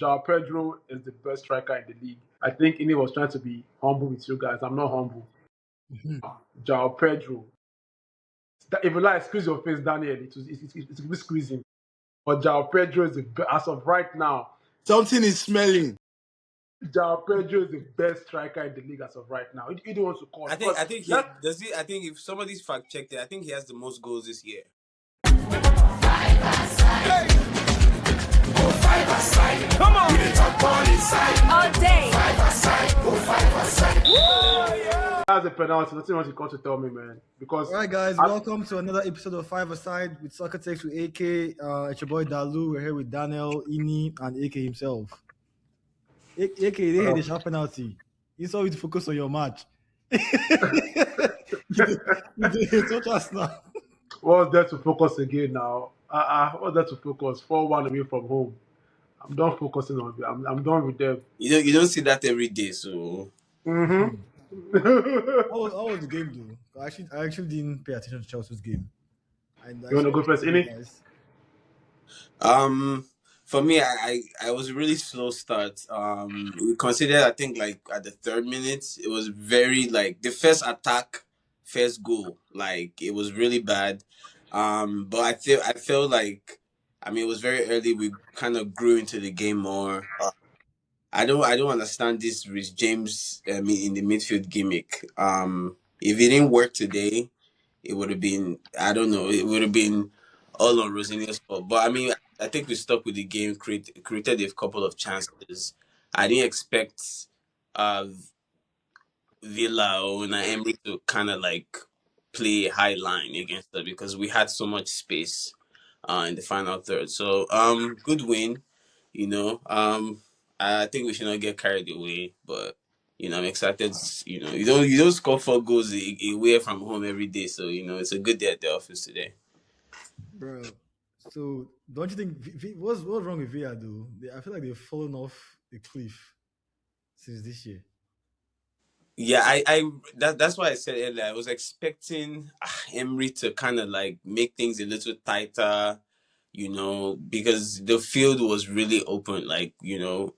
João Pedro is the best striker in the league. I think Ini was trying to be humble with you guys. I'm not humble. João Pedro. If you like squeeze your face, Daniel, it's be squeezing. But João Pedro is the best as of right now. Something is smelling. João Pedro is the best striker in the league as of right now. He don't want to call. I think he does. I think if somebody's fact checked it, I think he has the most goals this year. Come on. All day. That's a penalty. Nothing else you come to tell me, man. Because all right, guys, welcome to another episode of Five Aside with Soccer Takes with AK. It's your boy Dalu. We're here with Daniel, Ini, and AK himself. AK, they had a sharp penalty. You saw you to focus on your match. You told us now. What's there to focus again now? What's there to focus? 4-1 away from home. I'm done focusing on them. I'm done with them. You don't see that every day, so. Mm-hmm. How was the game, though? I actually didn't pay attention to Chelsea's game. You want to go first, Ini? For me, I was a really slow start. We considered, I think, like at the 3rd minute, it was very like the first attack, first goal, like it was really bad. But I felt like, I mean, it was very early. We kind of grew into the game more. I don't understand this Rhys James in the midfield gimmick. If it didn't work today, it would have been, I don't know, it would have been all on Rosinho's fault. But I mean, I think we stuck with the game, created a couple of chances. I didn't expect Villa or Emery to kind of like play high line against us because we had so much space in the final third. So good win, you know. I think we should not get carried away, but you know, I'm excited. You know, you don't score 4 goals away from home every day, so you know it's a good day at the office today. Bro, so don't you think what's wrong with Villa though? I feel like they've fallen off the cliff since this year. Yeah, that's why I said earlier. I was expecting Emery to kind of like make things a little tighter, you know, because the field was really open. Like, you know,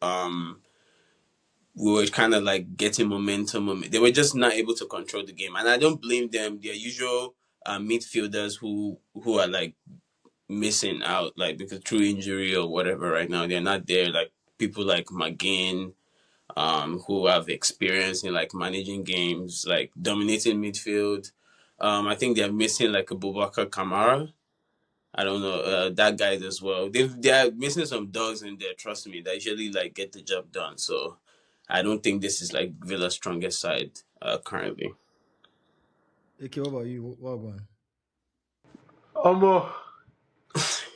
we were kind of like getting momentum. They were just not able to control the game, and I don't blame them. Their usual midfielders who are like missing out, like because through injury or whatever. Right now, they're not there. Like people like McGinn, who have experience in like managing games, like dominating midfield. I think they're missing like a Boubacar Kamara. I don't know that guy as well. They're missing some dogs in there. Trust me, that usually like get the job done. So I don't think this is like Villa's strongest side currently. Okay, what about you? What one?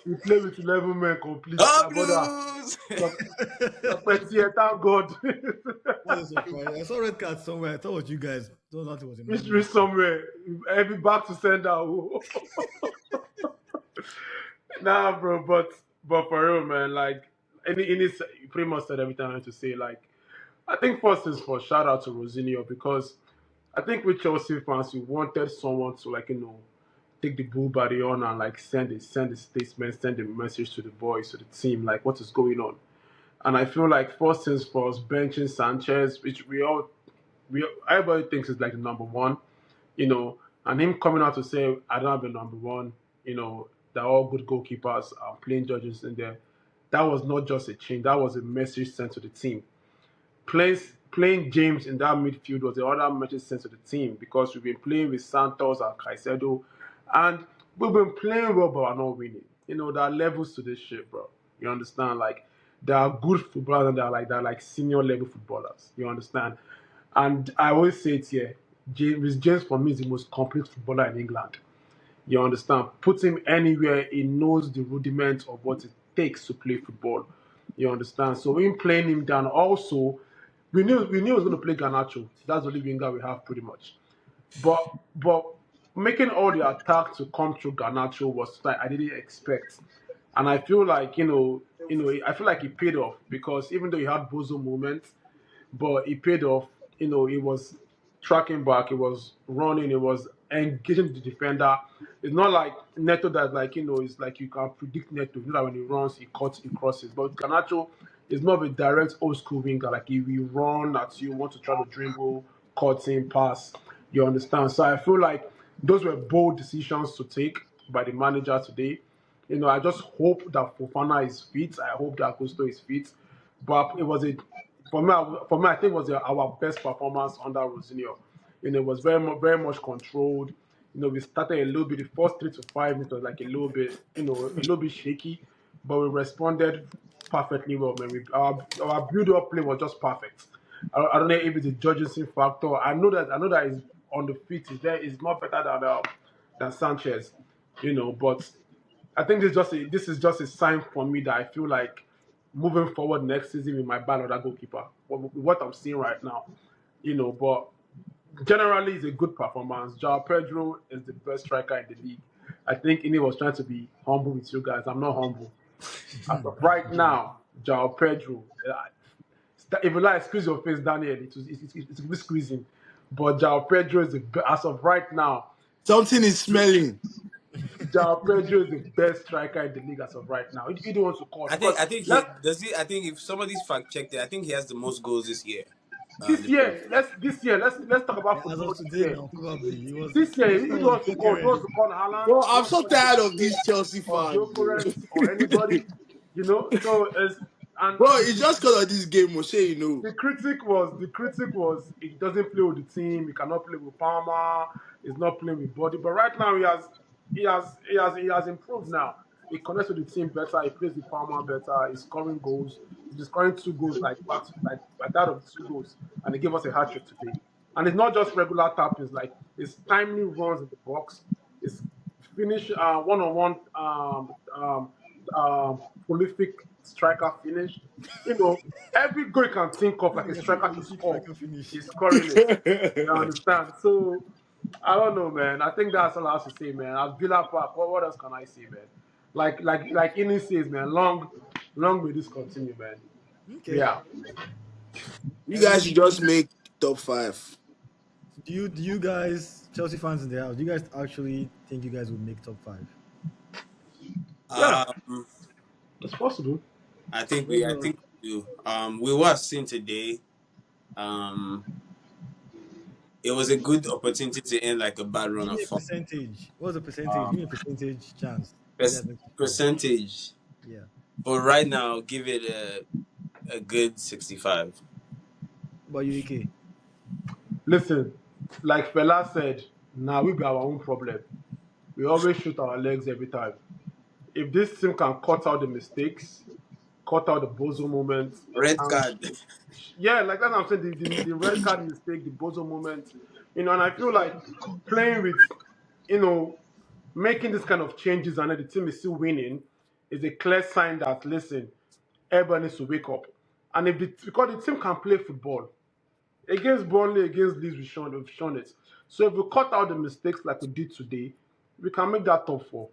You play with 11 men complete. Oh, Blues! Thank God. I saw red card somewhere. I thought it was you guys. Thought that was mystery somewhere. Every back to send out. Nah, bro, but for real, man, like any pretty much said everything I had to say. Like, I think first is for shout out to Rosinho because I think with Chelsea fans, we wanted someone to like take the bull by the horn and like send a statement, send a message to the boys, to the team, like what is going on. And I feel like first things first, benching Sanchez, which everybody thinks is like the number one, you know, and him coming out to say I don't have the number one, you know, they're all good goalkeepers, playing judges in there. That was not just a change, that was a message sent to the team. Playing James in that midfield was the other message sent to the team because we've been playing with Santos and Caicedo, and we've been playing well, but we're not winning. You know, there are levels to this shit, bro. You understand? Like, there are good footballers and they're like senior level footballers. You understand? And I always say it here, James for me is the most complete footballer in England. You understand? Put him anywhere, he knows the rudiments of what it takes to play football. You understand? So in playing him down, also, we knew he was going to play Garnacho. That's the only winger we have pretty much. But making all the attack to come through Garnacho was like I didn't expect. And I feel like, I feel like it paid off because even though he had bozo moments, but it paid off. He was tracking back, he was running, he was engaging the defender. It's not like Neto that it's like you can predict Neto. You know that when he runs, he cuts, he crosses. But Garnacho, He's more of a direct old school winger. Like if you run at you, want to try to dribble, cut in, pass. You understand? So I feel like those were bold decisions to take by the manager today. I just hope that Fofana is fit. I hope that Gusto is fit. But it was a for me, I think it was our best performance under Rosinio. It was very much controlled. We started a little bit. The first 3 to 5 minutes was like a little bit, a little bit shaky, but we responded perfectly well, man. Our build-up play was just perfect. I don't know if it's a judging factor. I know that he's on the feet. He's not better than Sanchez, but I think this is just a sign for me that I feel like moving forward next season we might buy another goalkeeper. What I'm seeing right now, but generally it's a good performance. João Pedro is the best striker in the league. I think Ini was trying to be humble with you guys. I'm not humble. As of right now, João Pedro. If you like, squeeze your face, Daniel. It's a bit squeezing. But João Pedro is as of right now. Something is smelling. João Pedro is the best striker in the league as of right now. He don't want to call. I think he does. I think if somebody's fact checked it, I think he has the most goals this year. Let's talk about football. As of today, now, probably. This year, he wants to call Haaland. Bro, I'm so tired of these Chelsea fans. Or anybody, So bro, it's just because of this game, Moshe. The critic was he doesn't play with the team. He cannot play with Palmer. He's not playing with Body. But right now he has improved now. He connects with the team better. He plays with Palmer better. He's scoring goals. He's scoring 2 goals like that of 2 goals, and he gave us a hat trick today. And it's not just regular tappings. Like it's timely runs in the box. It's finish one-on-one prolific striker finish. Every goal you can think of like a striker to score, he's scoring it. You understand? So I don't know, man. I think that's all I have to say, man. At Villa Park, what else can I say, man? Like Ini says, man, long may this continue, man. Okay. Yeah. You guys should just make top 5. Do you guys, Chelsea fans in the house, do you guys actually think you guys would make top 5? Yeah. It's possible. I think we do. We were seeing today. It was a good opportunity to end like a bad run of form. Percentage. What's the percentage? Give me a percentage chance. Percentage. Yeah. But right now, give it a good 65. But you okay? Listen, like Fela said, now we got our own problem. We always shoot our legs every time. If this team can cut out the mistakes, cut out the bozo moments. Red card. Yeah, like that's what I'm saying. The red card mistake, the bozo moment. And I feel like playing with, making this kind of changes and the team is still winning is a clear sign that, listen, everybody needs to wake up. And because the team can play football. Against Burnley, against Leeds, we've shown it. So if we cut out the mistakes like we did today, we can make that top 4.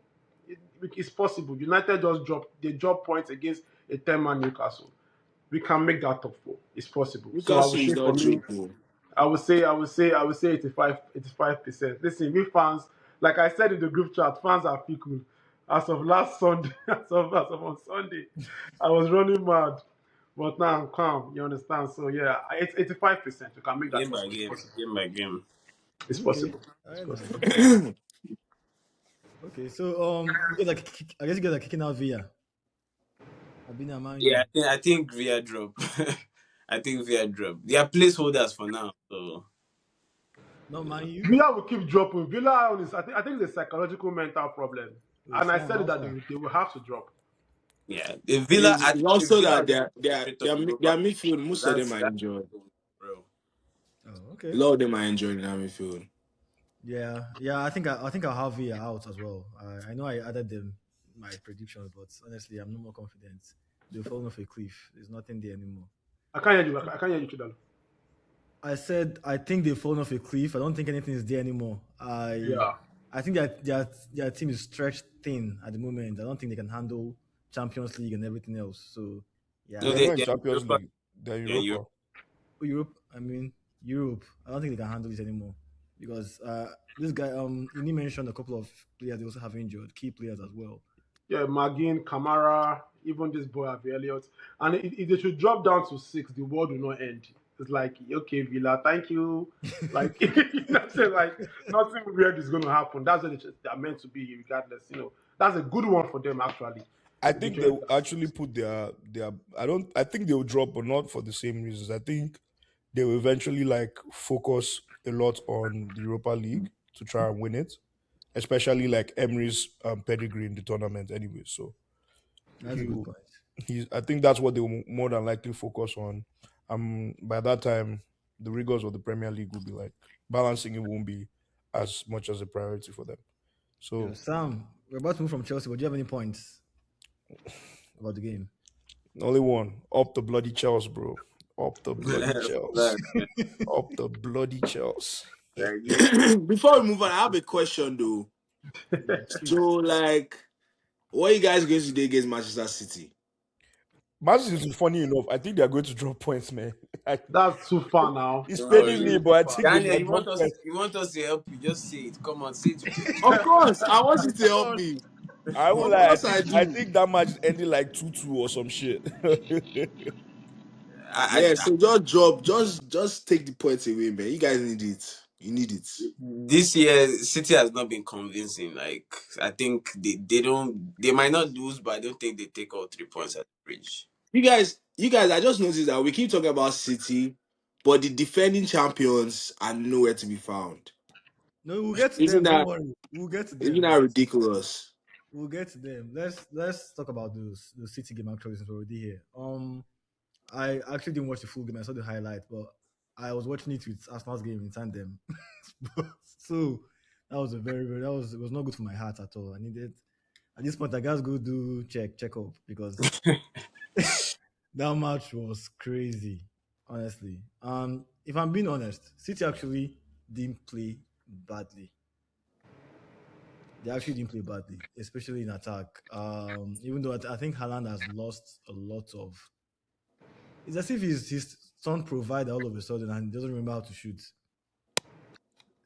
It's possible. United just dropped points against a 10-man Newcastle. We can make that top 4. It's possible. Newcastle is not joking. I would say 85%. Listen, we fans, like I said in the group chat, fans are fickle. As of last Sunday, as of on Sunday, I was running mad. But now I'm calm, you understand? So yeah, it's 85%. You can make that game by game. It's possible. Okay. Okay, so I guess you guys are kicking out Villa. Yeah, I think Villa drop. I think Villa drop. They are placeholders for now. So no, man, you. Villa will keep dropping. Villa, I think it's a psychological mental problem, and I said that they will have to drop. Yeah, the Villa. Also, that their midfield, most of them are enjoying. Oh, okay. A lot of them are enjoying their midfield. Yeah. I think I'll have Villa out as well. I know I added them my predictions, but honestly, I'm no more confident. They've fallen off a cliff. There's nothing there anymore. I can't hear you, Chidalo. I said I think they've fallen off a cliff. I don't think anything is there anymore. I think that their team is stretched thin at the moment. I don't think they can handle Champions League and everything else. So yeah. No, they're Champions League. They're Europa. Europe. I mean Europe. I don't think they can handle this anymore because this guy he mentioned a couple of players they also have injured, key players as well. yeah, Magin, Kamara, even this boy Harvey Elliott. And if they should drop down to 6, the world will not end. It's like, okay, Villa, thank you. Like, you know what I'm saying? Like, nothing weird is going to happen. That's what they're meant to be, regardless. You know, that's a good one for them, actually. I If they think join they'll actually put their. I think they'll drop, but not for the same reasons. I think they will eventually like focus a lot on the Europa League to try and win it, especially like Emery's pedigree in the tournament. Anyway, so That's a he good point. I think that's what they will more than likely focus on. By that time, the rigors of the Premier League will be like balancing it won't be as much as a priority for them. Yo, So Sam, we're about to move from Chelsea, but do you have any points about the game? only one up the bloody Chelsea, bro. Up the bloody Chelsea. Facts, man. Up the bloody Chelsea. Like, you- Before we move on, I have a question though. So, like, what are you guys going to do against Manchester City? Manchester City, funny enough, I think they are going to drop points, man. That's too far now. It's don't paining worry. me, but I think they Daniel, might drop points. you want us to help you? Just say it. Come on, say it with your Of course, I want you to help me. I won't Of lie. course, I I do. think that match is ending like 2-2 or some shit. Yeah, so just take the points away, man. You guys need it. You need it. this year City has not been convincing. Like I think they might not lose, but I don't think they take all 3 points at the bridge. You guys, I just noticed that we keep talking about City, but the defending champions are nowhere to be found. No, we'll get to Isn't them. Don't that worry. We'll get to isn't them. that ridiculous? We'll get to them. Let's talk about the City game actually since we're already here. I actually didn't watch the full game. I saw the highlight, but I was watching it with Arsenal's game in tandem. So that was a very it was not good for my heart at all. I needed at this point I guess go do check up because that match was crazy, honestly. If I'm being honest, City actually didn't play badly. They actually didn't play badly, especially in attack. Even though I think Haaland has lost a lot of. It's as if his son provider all of a sudden and he doesn't remember how to shoot.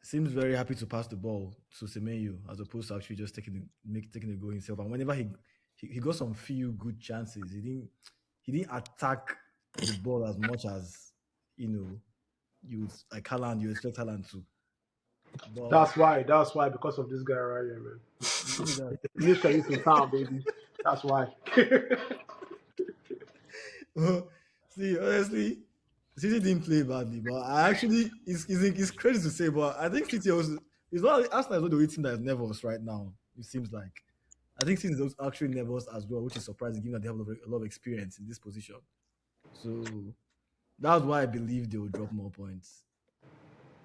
Seems very happy to pass the ball to Semenyo as opposed to actually just taking the goal himself. And whenever he got some few good chances, he didn't attack the ball as much as you would like Haaland. You expect Haaland to. But That's why, because of this guy right here, man. who's that? Nisha is in town, baby. That's why. See, honestly, City didn't play badly, but I actually it's crazy to say, but I think City also is not Arsenal is not the only team that is nervous right now. It seems like I think City is actually nervous as well, which is surprising given that they have a lot of experience in this position. So that's why I believe they will drop more points.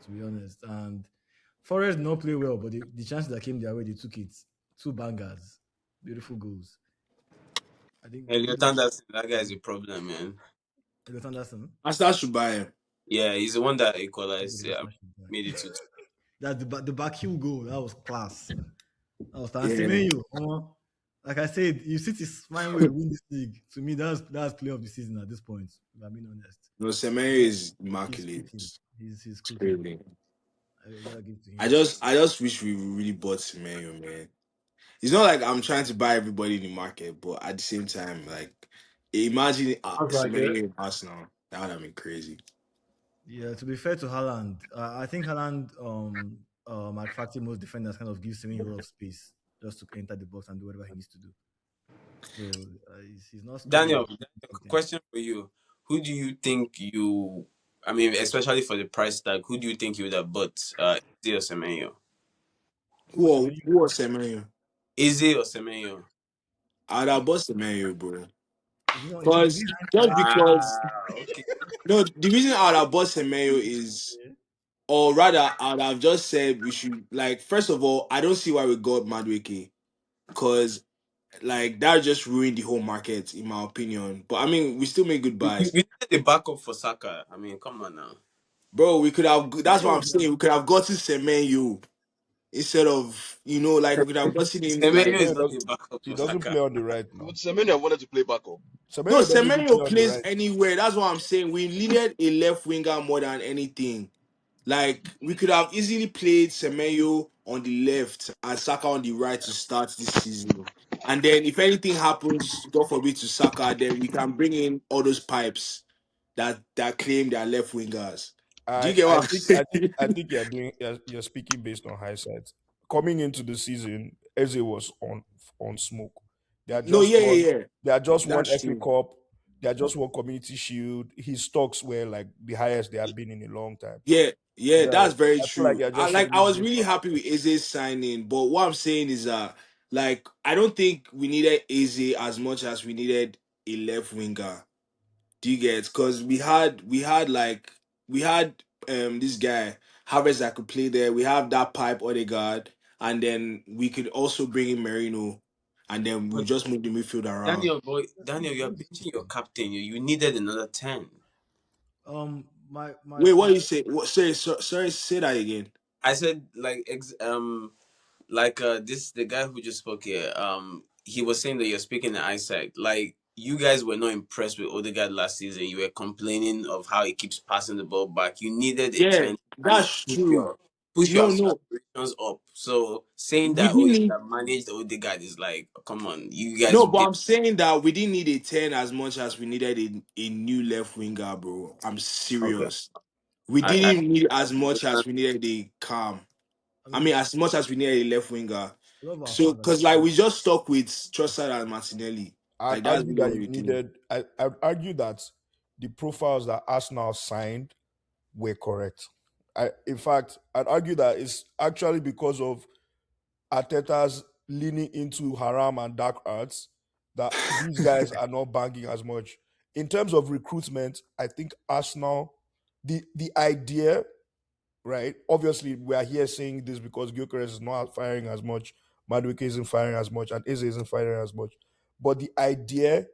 To be honest, and Forest did not play well, but the chances that came their way, they took it. Two bangers, beautiful goals. I think Elliot Anderson, that guy is a problem, man. Elliot Anderson. Arsenal should buy him. Yeah, he's the one that equalized. Yeah, made it to. That the back heel goal, that was class. That was Yeah. Semenyo. Like I said, you City fine way win this league. To me, that's play of the season at this point. If I'm being honest. No, Semenyo is immaculate. He's cooking. Crazy. I gotta give to him. I just wish we really bought Semenyo, man. It's not like I'm trying to buy everybody in the market, but at the same time, like imagine Sounds like Semenyo it. in Arsenal. That would have been crazy. Yeah, to be fair to Haaland, I think Haaland attracting most defenders kind of gives him a lot of space just to enter the box and do whatever he needs to do. So he's not Daniel, question for you: who do you think I mean, especially for the price tag, who do you think you would have bought? Izzy or Semenyo? Who was Semenyo? Izzy or Semenyo? I'd have bought Semenyo, bro. Because Okay. No, the reason I'd have bought Semenyo is, or rather, I'd have just said we should, like, first of all, I don't see why we got Madueke, because, like, that just ruined the whole market, in my opinion. But, I mean, we still made good buys. We did the backup for Saka. I mean, come on now. Bro, we could have, that's what I'm saying, we could have gotten Semenyo instead of, like, we could have gotten him, Semenyo like, is not the backup He for doesn't Saka. play on the right now. But Semenyo wanted to play backup. no, doesn't even play Semenyo on the plays right. anywhere. That's what I'm saying. We needed a left winger more than anything. Like, we could have easily played Semenyo on the left and Saka on the right to start this season. And then if anything happens, God forbid, to Saka, then we can bring in all those pipes that claim they are left wingers. Do you I get I what I'm think I think saying? I think you're speaking based on hindsight. Coming into the season, Eze was on smoke. They are No, just yeah, won. yeah, yeah. They are just won That's FA true. Cup. They are just won Community Shield. His stocks were like the highest they have been in a long time. Yeah, yeah, Yeah, that's very I feel like true. you're I just like saying I this was based really on happy with hindsight. Eze's signing, but what I'm saying is like I don't think we needed Eze as much as we needed a left winger. Do you get? Because we had this guy Havertz that could play there. We have that pipe Odegaard, and then we could also bring in Merino, and then we But just move the midfield around. Daniel, boy, Daniel, you're Let me say benching your something. captain. You needed another 10. My Wait, what my you say? What? Sorry, say that again. I said like this the guy who just spoke here. He was saying that you're speaking in eyesight. Like you guys were not impressed with Odegaard last season. You were complaining of how he keeps passing the ball back. You needed a Yeah, 10 kind of that's true. push your No, no, aspirations up. So saying we that didn't you need. have managed Odegaard is like, come on, you guys No, but did. I'm saying that we didn't need a 10 as much as we needed a new left winger, bro. I'm Okay. serious. We I didn't need as much understand. as we needed a calm. I I mean, mean, as much as we needed a left winger. a lot of our So, fans because actually. like we just stuck with Trossard and Martinelli. I'd Like that's argue really that what you we did. needed. I'd argue that the profiles that Arsenal signed were correct. In fact, I'd argue that it's actually because of Arteta's leaning into Haram and dark arts that these guys are not banging as much. In terms of recruitment, I think Arsenal, the idea, right? Obviously, we are here saying this because Gyökeres is not firing as much, Madueke isn't firing as much, and Eze isn't firing as much. But the idea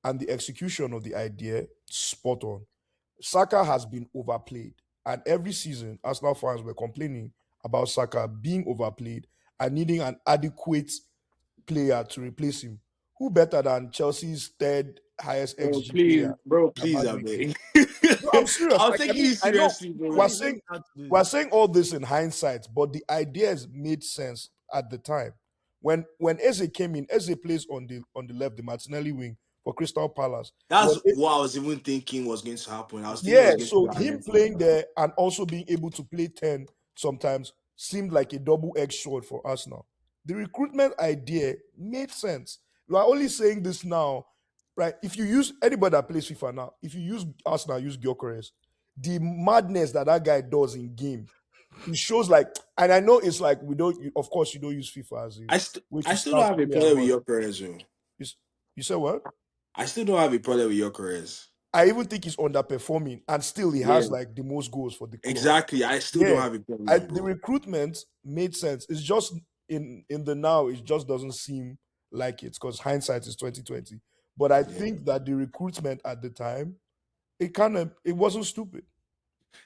and the execution of the idea, spot on. Saka has been overplayed. And every season, Arsenal fans were complaining about Saka being overplayed and needing an adequate player to replace him. Who better than Chelsea's third highest XG player, Bro, please, I Madueke? mean. No, I'm serious. I was Like, I taking mean, you I know seriously, bro. we're Let saying me add to we're this. saying all this in hindsight, but the ideas made sense at the time. When Eze came in, Eze plays on the left, the Martinelli wing for Crystal Palace. That's When what I was even thinking was going to happen. I was thinking it Yeah, was going to so be our him left playing winger. there and also being able to play 10 sometimes seemed like a double-edged sword for Arsenal. The recruitment idea made sense. You are only saying this now, right? If you use anybody that plays FIFA now, if you use Arsenal, use Gyökeres, the madness that guy does in game, it shows like, and I know it's like we don't, of course, you don't use FIFA as a way I to still don't scout have a players, problem with but your Perez, though. you, you said what? I still don't have a problem with your Perez. I even think he's underperforming, and still he Yeah, has like the most goals for the club. exactly. I still don't Yeah, have a problem with him, the bro. recruitment made sense. It's just in the now, it just doesn't seem like it because hindsight is 2020. But I Yeah. think that the recruitment at the time, it wasn't stupid.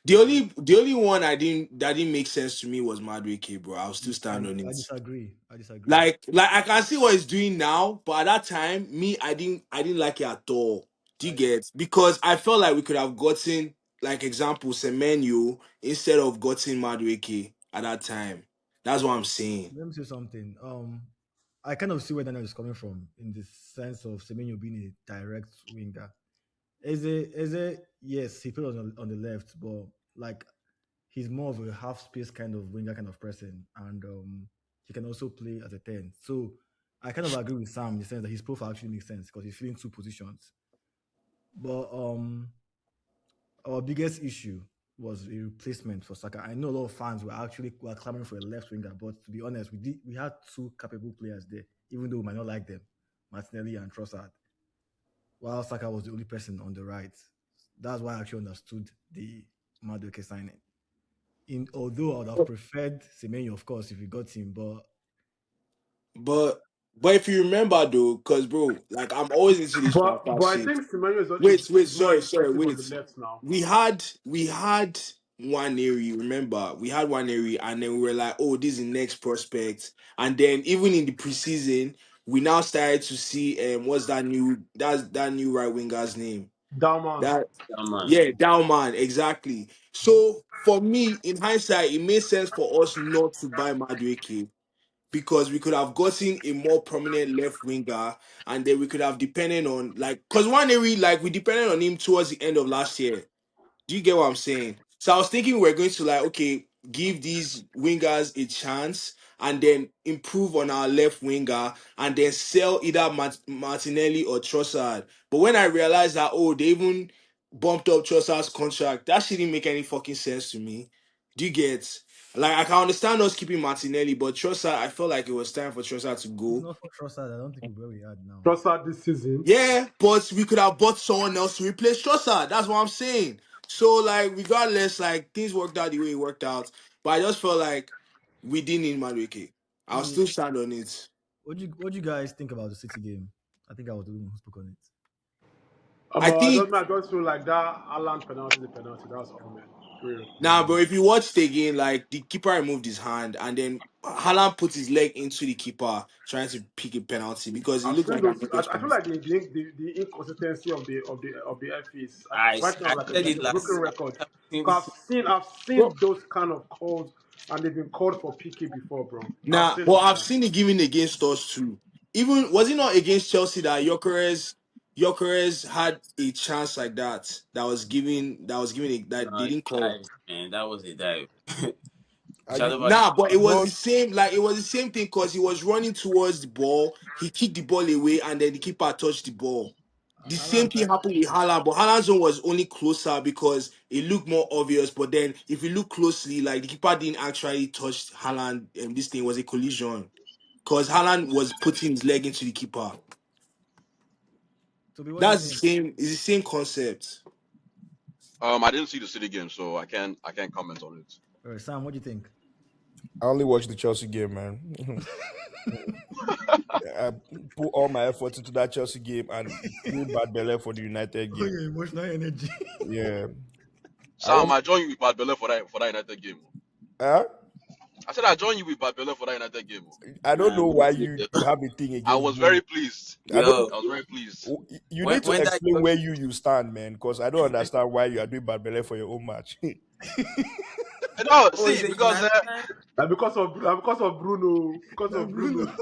The only one that didn't make sense to me was Madueke, bro. I'll still I, stand on I it. disagree. I disagree. Like I can see what he's doing now, but at that time, me, I didn't like it at all. Do you I, get? Because I felt like we could have gotten, like example, Semenyo instead of gotten Madueke at that time. That's what I'm saying. Let me say something. I kind of see where Daniel is coming from in the sense of Semenyo being a direct winger. Eze, yes, he plays on the left, but like he's more of a half space kind of winger, kind of person, and he can also play as a 10. So I kind of agree with Sam in the sense that his profile actually makes sense because he's filling two positions. But our biggest issue was a replacement for Saka. I know a lot of fans were clamoring for a left winger, but to be honest, we had two capable players there, even though we might not like them, Martinelli and Trossard, while Saka was the only person on the right. That's why I actually understood the Madueke signing. Although I would have preferred Semenyo, of course, if we got him, but But if you remember though, because bro, like I'm always into this But transfer I shit. think Semenyo is, Wait, is more sorry, effective on wait. the left now. We had one area, remember? We had one area, and then we were like, oh, this is the next prospect. And then even in the preseason, we now started to see what's that new right winger's name? Dalman. That Yeah, man. Yeah, Dauman, exactly. So for me, in hindsight, it made sense for us not to buy Madueke because we could have gotten a more prominent left winger, and then we could have depended on because we depended on him towards the end of last year. Do you get what I'm saying? So I was thinking we're going to give these wingers a chance and then improve on our left winger and then sell either Martinelli or Trossard. But when I realized that they even bumped up Trossard's contract, that shouldn't make any fucking sense to me. Do you get? I can understand us keeping Martinelli, but Trossard, I felt like it was time for Trossard to It's go. not for Trossard. I don't think we're where we are now. Trossard this season. Yeah, but we could have bought someone else to replace Trossard. That's what I'm saying. So, regardless, things worked out the way it worked out. But I just felt like we didn't need Madueke. I'll still stand on it. What do you guys think about the City game? I think I was the one who spoke on it. I think I just feel like that Haaland penalty, that's all, man. Real. but if you watch the game, the keeper removed his hand and then Haaland put his leg into the keeper trying to pick a penalty because it I've looked seen like those. a I feel like the inconsistency of the FAs I right now said it a last. broken record. Since, I've seen those kind of calls, and they've been called for PK before, bro. I've seen it given against us too. Even was it not against Chelsea that Gyökeres had a chance like that was given that they didn't call. Man, that was a dive. But it was the same. It was the same thing because he was running towards the ball. He kicked the ball away, and then the keeper touched the ball. The same thing happened with Haaland, but Haaland's one was only closer because it looked more obvious. But then, if you look closely, the keeper didn't actually touch Haaland, and this thing was a collision because Haaland was putting his leg into the keeper. That's the same. It's the same concept. I didn't see the City game, so I can't comment on it. All right, Sam, what do you think? I only watched the Chelsea game, man. I put all my efforts into that Chelsea game and feel bad belly for the United game. Your emotional energy. Yeah. Sam, I join you with bad belly for that United game. Huh? I said I join you with bad belly for that United game. I don't know why you have a thing against I was very pleased. I was very pleased. You need to explain where you stand, man, because I don't understand why you are doing bad belly for your own match. No, see, because of Bruno. Because of Bruno.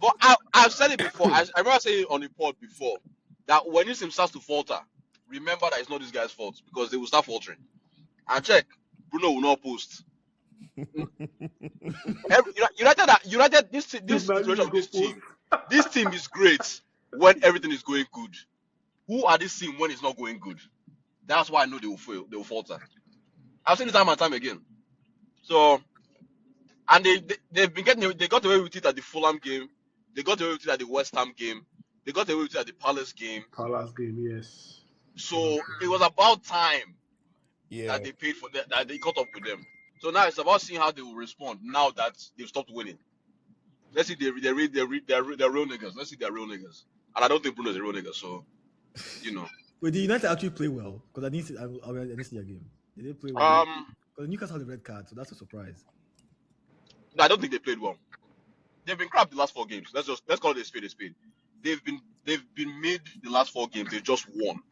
But I've said it before. I remember saying it on the pod before that when this team starts to falter, remember that it's not this guy's fault because they will start faltering. And check, Bruno will not post. United, this situation of this team is great when everything is going good. Who are this team when it's not going good? That's why I know they will fail. They will falter. I've seen it time and time again. So, and they've been they got away with it at the Fulham game. They got away with it at the West Ham game. They got away with it at the Palace game. Yes. So it was about time that they paid for that they caught up with them. So now it's about seeing how they will respond now that they've stopped winning. Let's see they're real niggas. Let's see they're real niggas. And I don't think Bruno's a real nigga, so Wait, did United actually play well? Because I didn't see their game. Did they play well? Because Newcastle had a red card, so that's a surprise. No, I don't think they played well. They've been crap the last 4 games. Let's call it a spade a spade. They've been mid the last 4 games. They just won.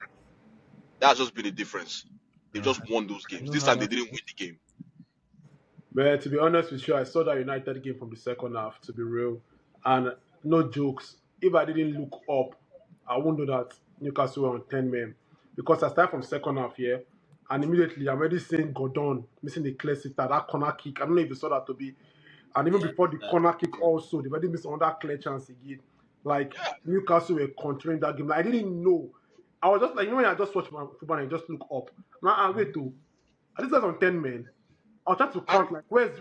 That's just been the difference. They just won those games. This time they didn't win the game. But to be honest with you, I saw that United game from the second half, to be real. And no jokes, if I didn't look up, I wouldn't know that Newcastle were on 10 men. Because I started from second half here, and immediately I'm already seeing Gordon missing the clear sitter, that corner kick. I don't know if you saw that to be. And even before the corner kick also, they already missed another clear chance again. Newcastle were controlling that game. I didn't know. I was just when I just watch my football and I just look up. Now, wait, I think that's on 10 men. I was trying to count, what's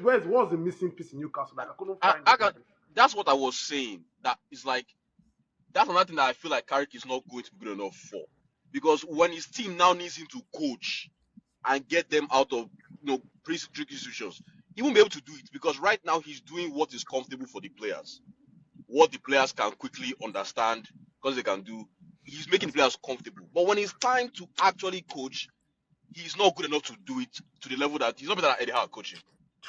the missing piece in Newcastle? I couldn't find it. That's what I was saying. That is that's another thing that I feel like Carrick is not going to be good enough for. Because when his team now needs him to coach and get them out of pretty tricky situations, he won't be able to do it because right now he's doing what is comfortable for the players. What the players can quickly understand because they can do. He's making the players comfortable. But when it's time to actually coach, he's not good enough to do it to the level that he's not better than Eddie Howe coaching.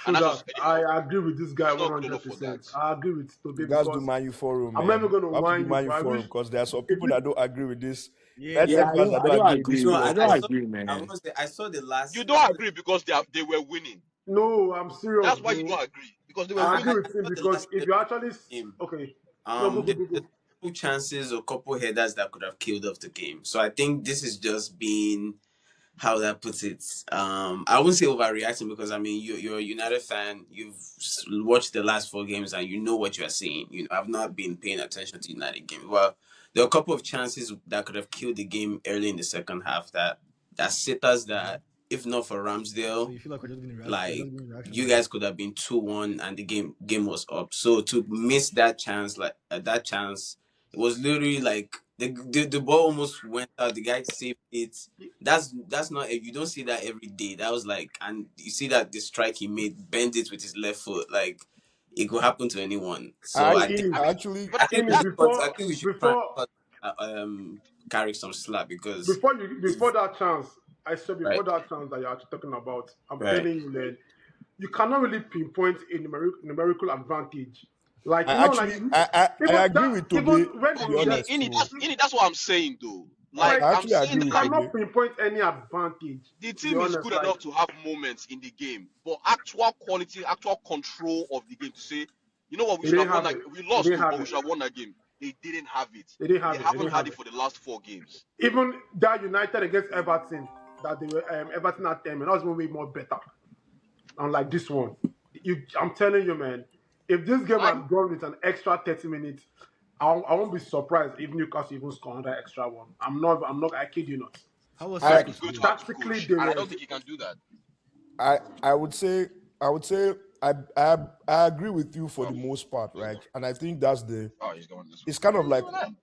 I agree with this guy 100%. I agree with Toby. You guys do Man U forum. I'm never going to whine Man U forum because there are some people that don't agree with this. I don't agree, man. I saw the last. You don't agree because they were winning. No, I'm serious. That's why you don't agree because they were I winning. agree with him thought the because last if you actually game, okay, no, go go there's go go. two chances or couple headers that could have killed off the game. So I think this is just being how that puts it. I wouldn't say overreacting because I mean you're a United fan. You've watched the last 4 games and you know what you are seeing. You know, I've not been paying attention to United games. Well, there are a couple of chances that could have killed the game early in the second half that set us that if not for So Ramsdale, you feel like we're just like giving reactions you now. guys could have been 2-1 and the game was up. So to miss that chance, like that chance, it was literally like the ball almost went out. The guy saved it. That's not, you don't see that every day. That was like, and you see that the strike he made, bend it with his left foot, like it could happen to anyone. So I, I think Ini, I actually, But Ini, I think we should try and before cut, carry some slack because before that chance, I said before right, that chance that you're actually talking about, I'm right. telling you, man, you cannot really pinpoint a numerical advantage. Like I like actually, I even agree with Toby. even when To be you get honest, too. That's what I'm saying though. like Like I I'm actually saying agree you that with like Toby. cannot pinpoint any advantage. the To be team is honest, good like enough to have moments in the game, but actual quality, actual control of the game to say, you know what, we they should didn't have won have that. it. We They lost didn't too, have but we it. should have won that game. They didn't have it. They didn't have They it. They haven't didn't had have it it. for the last 4 games. Even that United against Everton, that they were Everton at 10, that was way more better. Unlike this one, I'm telling you, man, if this game Like, had gone with an extra 30 minutes, I won't be surprised if Newcastle even score another extra one. I kid you not. How was I, Carrick Sesko is going to today? have to Tactically, coach, they and I were. don't think he can do that. I would say I agree with you for Oh, the most part, right? And I think that's the he's going this way. it's kind of like Look at that.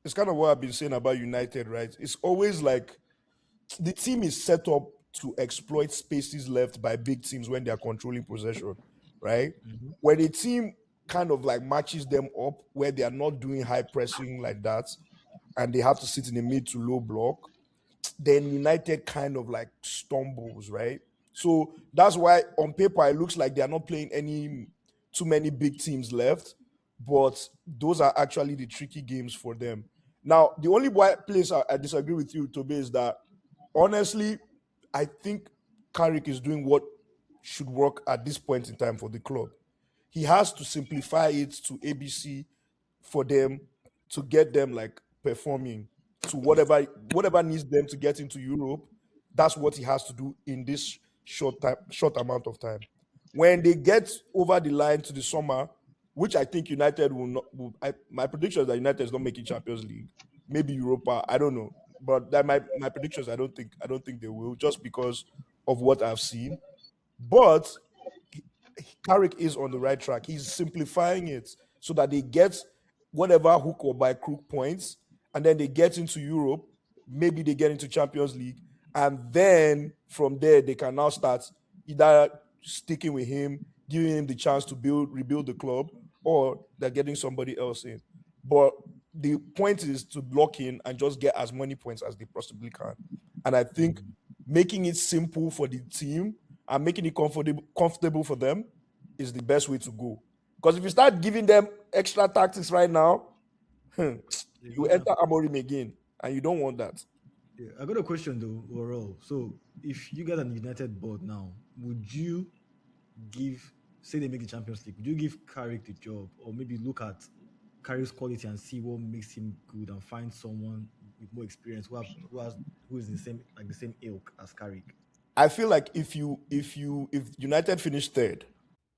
it's kind of what I've been saying about United, right? It's always like the team is set up to exploit spaces left by big teams when they are controlling possession, right? Mm-hmm. When a team kind of like matches them up where they are not doing high pressing like that and they have to sit in a mid to low block, then United kind of like stumbles, right? So that's why on paper it looks like they are not playing any too many big teams left, but those are actually the tricky games for them. Now, the only place I disagree with you, Toby, is that honestly, I think Carrick is doing what should work at this point in time for the club. He has to simplify it to ABC for them to get them like performing to whatever needs them to get into Europe. That's what he has to do in this short amount of time. When they get over the line to the summer, which I think United will not. My prediction is that United is not making Champions League, maybe Europa. I don't know, but that my predictions. I don't think they will just because of what I've seen. But Carrick is on the right track. He's simplifying it so that they get whatever hook or by crook points, and then they get into Europe. Maybe they get into Champions League, and then from there they can now start either sticking with him, giving him the chance to rebuild the club, or they're getting somebody else in. But the point is to lock in and just get as many points as they possibly can. And I think making it simple for the team and making it comfortable for them is the best way to go. Because if you start giving them extra tactics right now, you enter Amorim again, and you don't want that. Yeah, I got a question though, overall. So, if you get an United board now, would you say they make the Champions League, would you give Carrick the job, or maybe look at Carrick's quality and see what makes him good and find someone with more experience who is the same ilk as Carrick? I feel like if United finish third,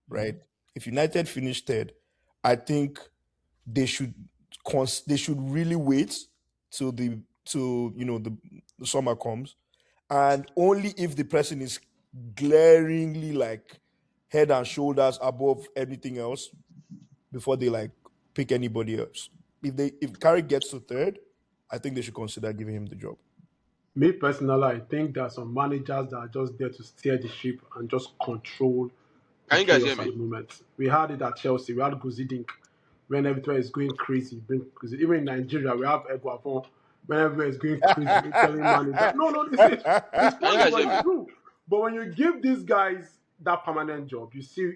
right? If United finish third, I think they should really wait till the summer comes, and only if the person is glaringly like head and shoulders above everything else before they like pick anybody else. If Carrick gets to third, I think they should consider giving him the job. Me personally, I think there are some managers that are just there to steer the ship and just control the Can you guys hear chaos at me? the moment. We had it at Chelsea. We had Guzidink when everything is going crazy. Even in Nigeria, we have Eguavon when everyone is going crazy. Interim manager. No, it's Can you funny, guys but hear it's me? true. But when you give these guys that permanent job, you see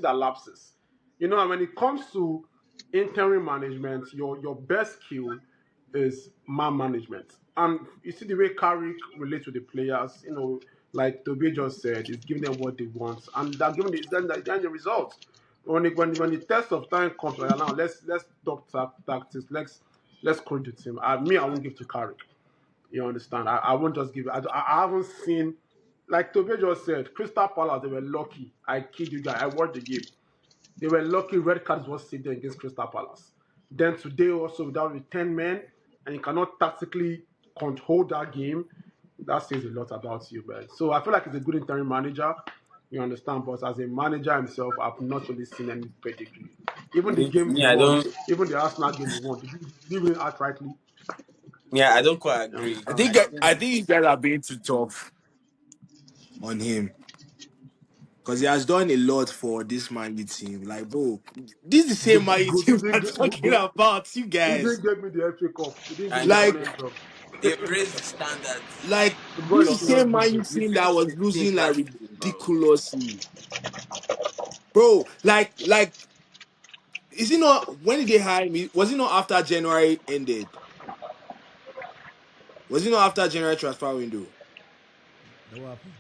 that lapses. And when it comes to interim management, your best skill is man management. And you see the way Carrick relates to the players, like Toby just said, is giving them what they want, and they're giving the results. When the test of time comes, like now let's talk tactics. Let's coach the team. I won't give to Carrick. You understand? I won't just give. I haven't seen, like Toby just said, Crystal Palace. They were lucky. I kid you guys. I watched the game. They were lucky. Red cards was saved them against Crystal Palace. Then today also without with 10 men, and you cannot tactically control that game. That says a lot about you, man. So I feel like he's a good interim manager. You understand? But as a manager himself, I've not really seen any pedigree. Even the game he I won, don't. even the Arsenal game he won, did he win outrightly? Yeah, I don't quite You agree. understand? I think you guys are being too tough on him because he has done a lot for this Man U team. Like, bro, this is the same Man U team I'm talking about. You He guys, didn't get me the FA Cup. He didn't give I me know like, Challenge Cup. they've raised the standards. like Football this is is the serious same Man U business. We team that finished was losing 15th like last season, bro. ridiculously, bro. Like, is it not when did they hire me? Was it not after January ended? Was it not after January transfer window That what happened?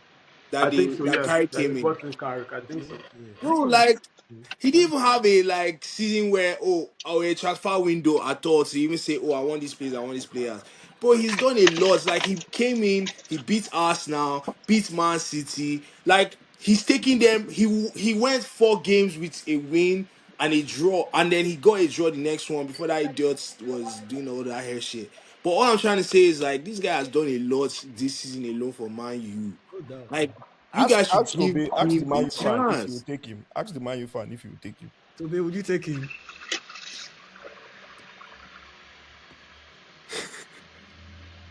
I think so, that yes. Carrick That came is in? brought in Carrick. I think Okay, so. yeah. I Bro, think that. like Okay. he That's didn't even have a like season where a transfer window at all to even say, oh, I want these players, I want these players. Bro, he's done a lot. Like he came in, he beat Arsenal, beat Man City. Like he's taking them. He went 4 games with a win and a draw, and then he got a draw the next one before that idiot was doing all that hair shit. But all I'm trying to say is like this guy has done a lot this season alone for Man U. no doubt. Like you Ask guys should ask give Toby, ask the him Man a U fan if he will chance. take him. Ask the Man U fan if he will take him. So, babe, would you take him?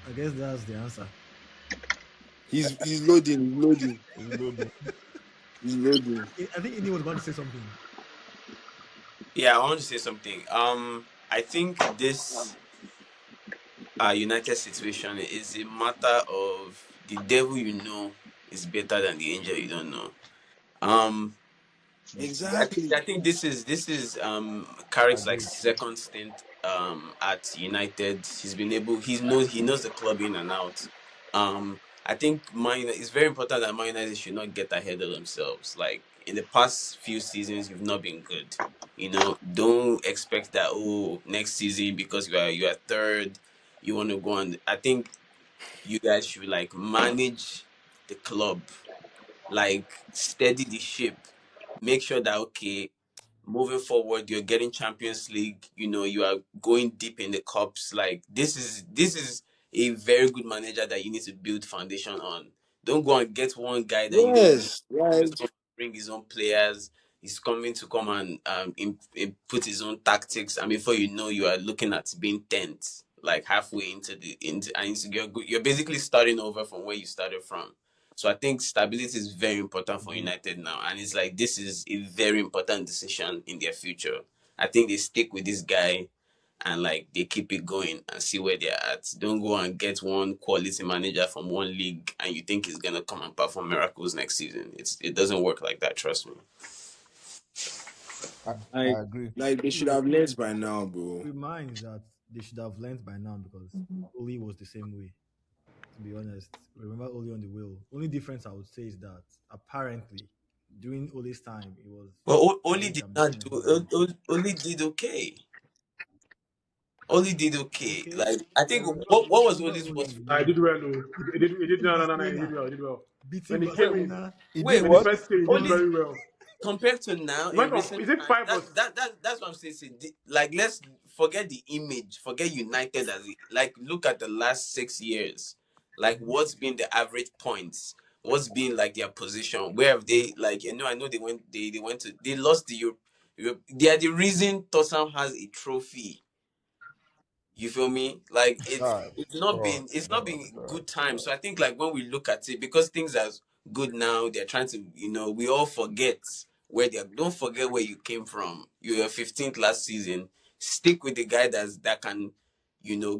I guess that's the answer. He's loading. He's loading. He's loading. I think Ini was about to say something. Yeah, I want to say something. I think this United situation is a matter of the devil you know is better than the angel you don't know. Um, Exactly. I think this is Carrick's like Agreed. second stint at United. He knows the club in and out. I think it's very important that Man United should not get ahead of themselves. Like in the past few seasons, you've not been good. You know, don't expect that next season because you are third, you want to go on. I think you guys should like manage the club, like steady the ship, make sure that okay, moving forward you're getting Champions League, you are going deep in the cups. Like this is a very good manager that you need to build foundation on. Don't go and get one guy that you don't know Yes. Like is going to bring his own players. He's coming to come and put his own tactics, and before you know, you are looking at being 10th, like halfway and you're basically starting over from where you started from. So I think stability is very important for Agreed. United now, and it's like this is a very important decision in their future. I think they stick with this guy and like they keep it going and see where they're at. Don't go and get one quality manager from one league and you think he's gonna come and perform miracles next season. It doesn't work like that. Trust me. I like agree. like they should have learned by now, bro. With mine is that they should have learned by now because Oli was the same way. To be honest, remember Oli on the wheel. Only difference I would say is that apparently during Oli's time, it was Well, a Oli very did not damaging do. environment. Oli did okay. Oli did okay. Okay, Like I think what was remember Oli's Oli, worst? I did well, though. He did no, no, no, no, he did Barcelona well, he did well. beating When he came in, Barcelona. He did Wait, when he what? first came, he did Oli very well. compared to now He in went from, recent is it times, five or that's what I'm saying. Like let's forget the image, forget United like look at the last 6 years. Like what's been the average points? What's been like their position? Where have they like I know they lost the Europe. They are the reason Tottenham has a trophy. You feel me? Like God, it's not God, been God, good times. God. So I think like when we look at it, because things are good now, they're trying to we all forget where they are. Don't forget where you came from. You were 15th last season. Stick with the guy that can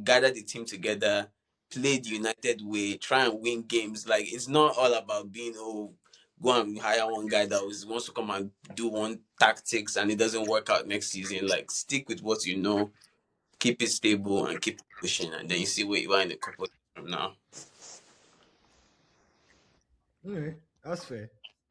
gather the team together, play the United way, try and win games. Like it's not all about being go and hire one guy that wants to come and do one tactics and it doesn't work out next season. Like stick with what you know, keep it stable and keep pushing, and then you see where you are in a couple of years from now. Okay, that's fair.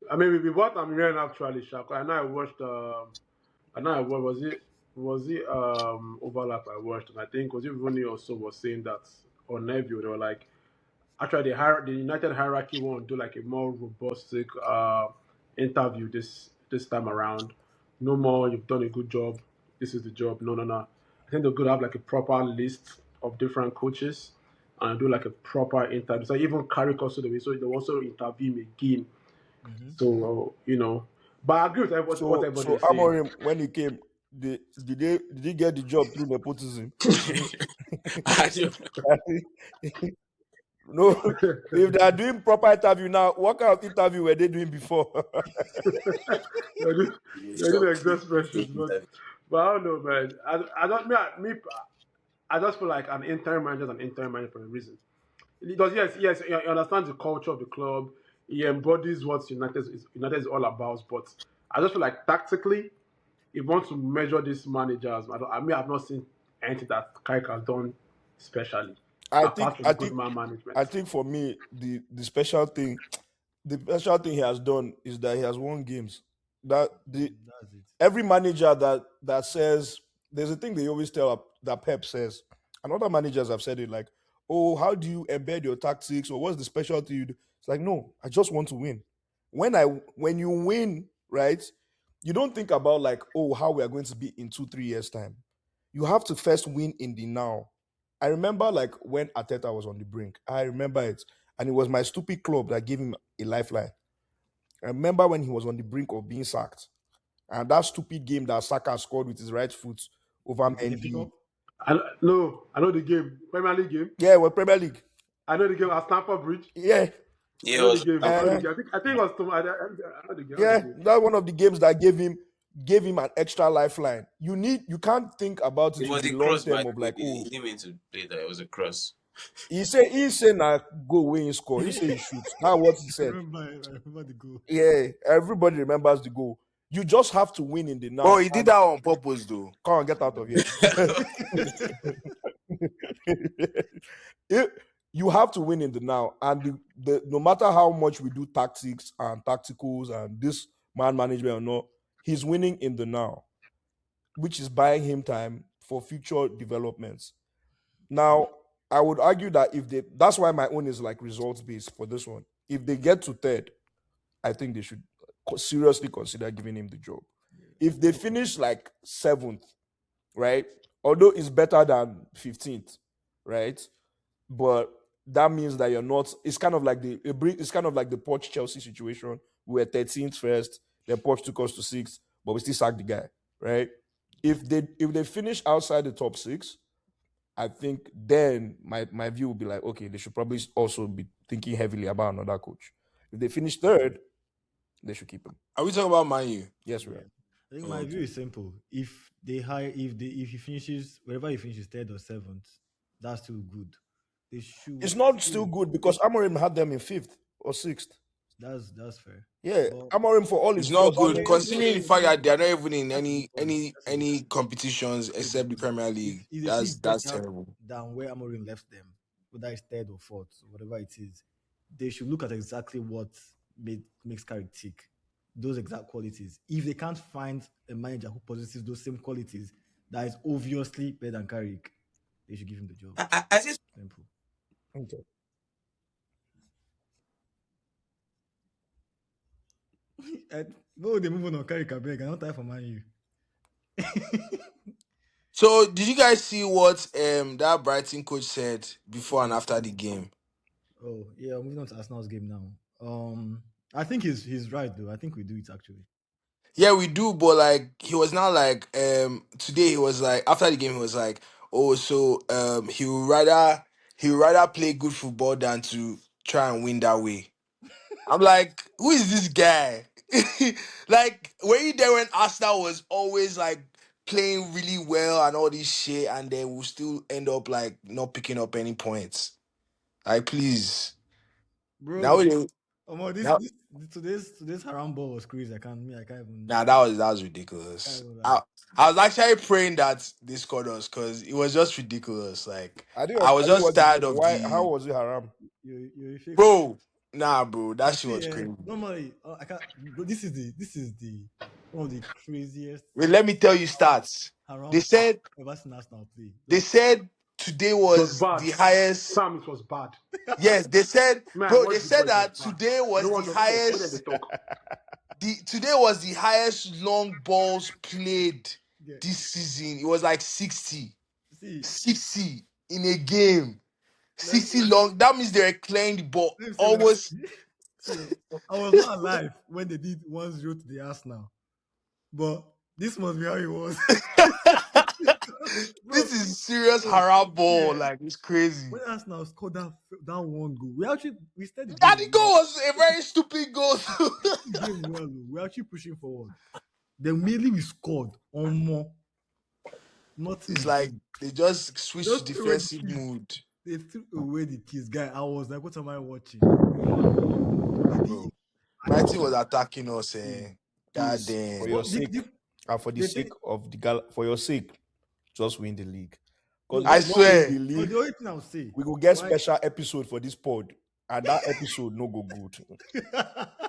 I mean, we what I'm hearing actually, Shaq. I know I watched. I know what was it? Was it overlap I watched? And I think was it Rooney also was saying that on Neville they were like actually the United hierarchy won't do like a more robust interview this time around. No more. You've done a good job. This is the job. No, no, no. I think they're going to have like a proper list of different coaches and do like a proper interview. So even Carrick also so they also interview him again. Mm-hmm. So but I agree with what everybody So is saying. Amorim, when he came, did he get the job through nepotism? I don't- No, if they are doing proper interview now, what kind of interview were they doing before? They're doing, they're doing exact Fake expressions, interview. but I don't know, man. I don't I just feel like an interim manager is an interim manager for a reason. Because yes, he understands the culture of the club. He embodies what United is all about. But I just feel like tactically, if you want to measure these managers, I've not seen anything that Carrick has done specially, I think, apart from I good think, man management. I think for me, the special thing he has done is that he has won games. That the That's it. every manager that says there's a thing they always tell that Pep says, and other managers have said it like, "Oh, how do you embed your tactics or what's the specialty you do?" It's like, no, I just want to win. When you win, right, you don't think about like, oh, how we are going to be in 2-3 years time. You have to first win in the now. I remember like when Arteta was on the brink. I remember it, and it was my stupid club that gave him a lifeline. I remember when he was on the brink of being sacked. And that stupid game that Saka scored with his right foot over The pickup. Mendy. No, I know the game, Premier League game. Yeah, well, Premier League. I know the game at Stamford Bridge. Yeah, I Yeah, it know the was game. I know the uh, game. I think it was Tom. I know the game. I know the yeah. game. That's one of the games that gave him an extra lifeline. You can't think about it it in was the a long cross, by term the of way. like, He oh, didn't mean to play that. It was a cross. he say na go away and score. He say he shoots. That's what he I said. remember the goal. Yeah, everybody remembers the goal. You just have to win in the Oh, now. he did And that on purpose though. come on, get out of here. It- you have to win in the now, and no matter how much we do tactics and tacticals and this man management or not, he's winning in the now, which is buying him time for future developments. Now, I would argue that that's why my own is like results based for this one. If they get to third, I think they should seriously consider giving him the job. If they finish like seventh, right? Although it's better than 15th, right? But that means that you're not. It's kind of like the Poch Chelsea situation. We were 13th first, then Poch took us to sixth, but we still sacked the guy, right? If they finish outside the top six, I think then my view would be like, okay, they should probably also be thinking heavily about another coach. If they finish third, they should keep him. Are we talking about Man U? Yes, we Yeah. are. I think Oh, my view okay. is simple. If he finishes wherever he finishes third or seventh, that's still good. They should It's not still still good because Amorim had them in fifth or sixth. that's fair. Yeah, But Amorim for all It's his not flaws. good considering the fact that they're not even in that's his point. any competitions That's his except the point. Premier If League. if they finish That's better terrible. than where Amorim left them, whether it's third or fourth, whatever it is, they should look at exactly what makes Carrick tick. Those exact qualities. If they can't find a manager who possesses those same qualities that is obviously better than Carrick, they should give him the job. I just Simple. Okay. No, they move on Carrick. I beg. I don't time for Man U. So did you guys see what that Brighton coach said before and after the game? Oh yeah, moving on to Arsenal's game now. I think he's right though. I think we do it actually. Yeah, we do, but like he was now like today he was like after the game he was like, oh, so he would rather play good football than to try and win that way. I'm like, who is this guy? Like, were you there when Arsenal was always like playing really well and all this shit, and then we'll still end up like not picking up any points? Like, please. Now Bro, we That- Today's Haram ball was crazy. I can't even. Nah, that was ridiculous. I was actually praying that they scored us because it was just ridiculous. Like I was I didn't just watch the tired game. of Why? How the was it haram? You're a fake. bro. Nah, bro, I that shit see. was crazy. Normally, I can't. But this is the one of the craziest Wait, let me tell you stats. Haram They said ever seen Arsenal play. they said today It was was bad. the highest. Sam, it was bad. Yes, they said, Man, bro. what They the said boys that was bad. today I was don't the want to talk. What did they highest. talk? Today was the highest long balls played Yeah. this season. It was like 60. See, 60 in a game. Let's- 60 long. That means they're clearing the ball let me say almost. See, I was not alive when they did 1-0 to the Arsenal, but this must be how it was. This is serious bro, Haram ball. yeah. Like, it's crazy. When Arsenal scored that one goal, we started the That game goal well. was a very stupid goal. The game well, though. We're actually pushing forward. Then immediately we scored on more. Nothing. It's like they just switched to Just threw away the defensive keys. mood. They threw away the keys, guy. I was like, what am I watching? Bro. My team was attacking us. God Please, damn. for your The- sake, the- and for the they sake of for your sake, just win the league. No, Because I swear. the But league, the only thing I'll say, we will get why- special episode for this pod, and that episode no go good.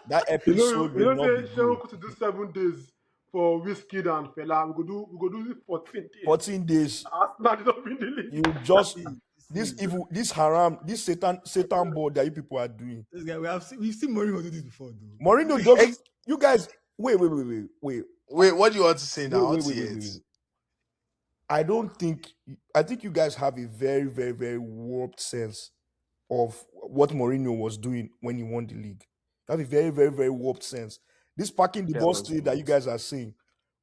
That You episode know, will not be say good. Shehu could do 7 days for Whiskey and Fela. We go do it 14 days. 14 days. Arsenal did not win the league. You just See, this evil, this haram, this Satan board that you people are doing. this guy, we've seen Mourinho do this before, though. Mourinho just you guys wait. Wait, what do you want to say now? Wait. I think you guys have a very, very, very warped sense of what Mourinho was doing when he won the league. You have a very, very, very warped sense. This packing the ball thing that you guys are saying,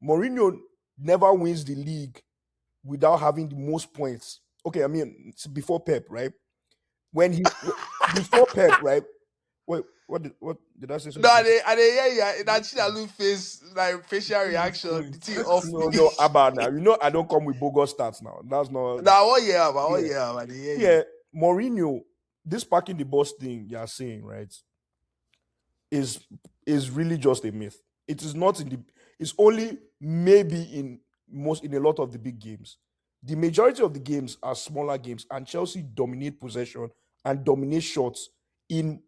Mourinho never wins the league without having the most points. Okay, I mean it's before Pep, right? When he before Pep, right? Wait, what did I say? Something? No, I yeah. That Chinalu face, like, facial reaction. The thing off. No, Abba now. You know I don't come with bogus stats now. That's not. Now, what year, man? What year, man? Yeah, Mourinho, this packing the boss thing you're saying, right, is really just a myth. It is not it's only maybe in a lot of the big games. The majority of the games are smaller games, and Chelsea dominate possession and dominate shots in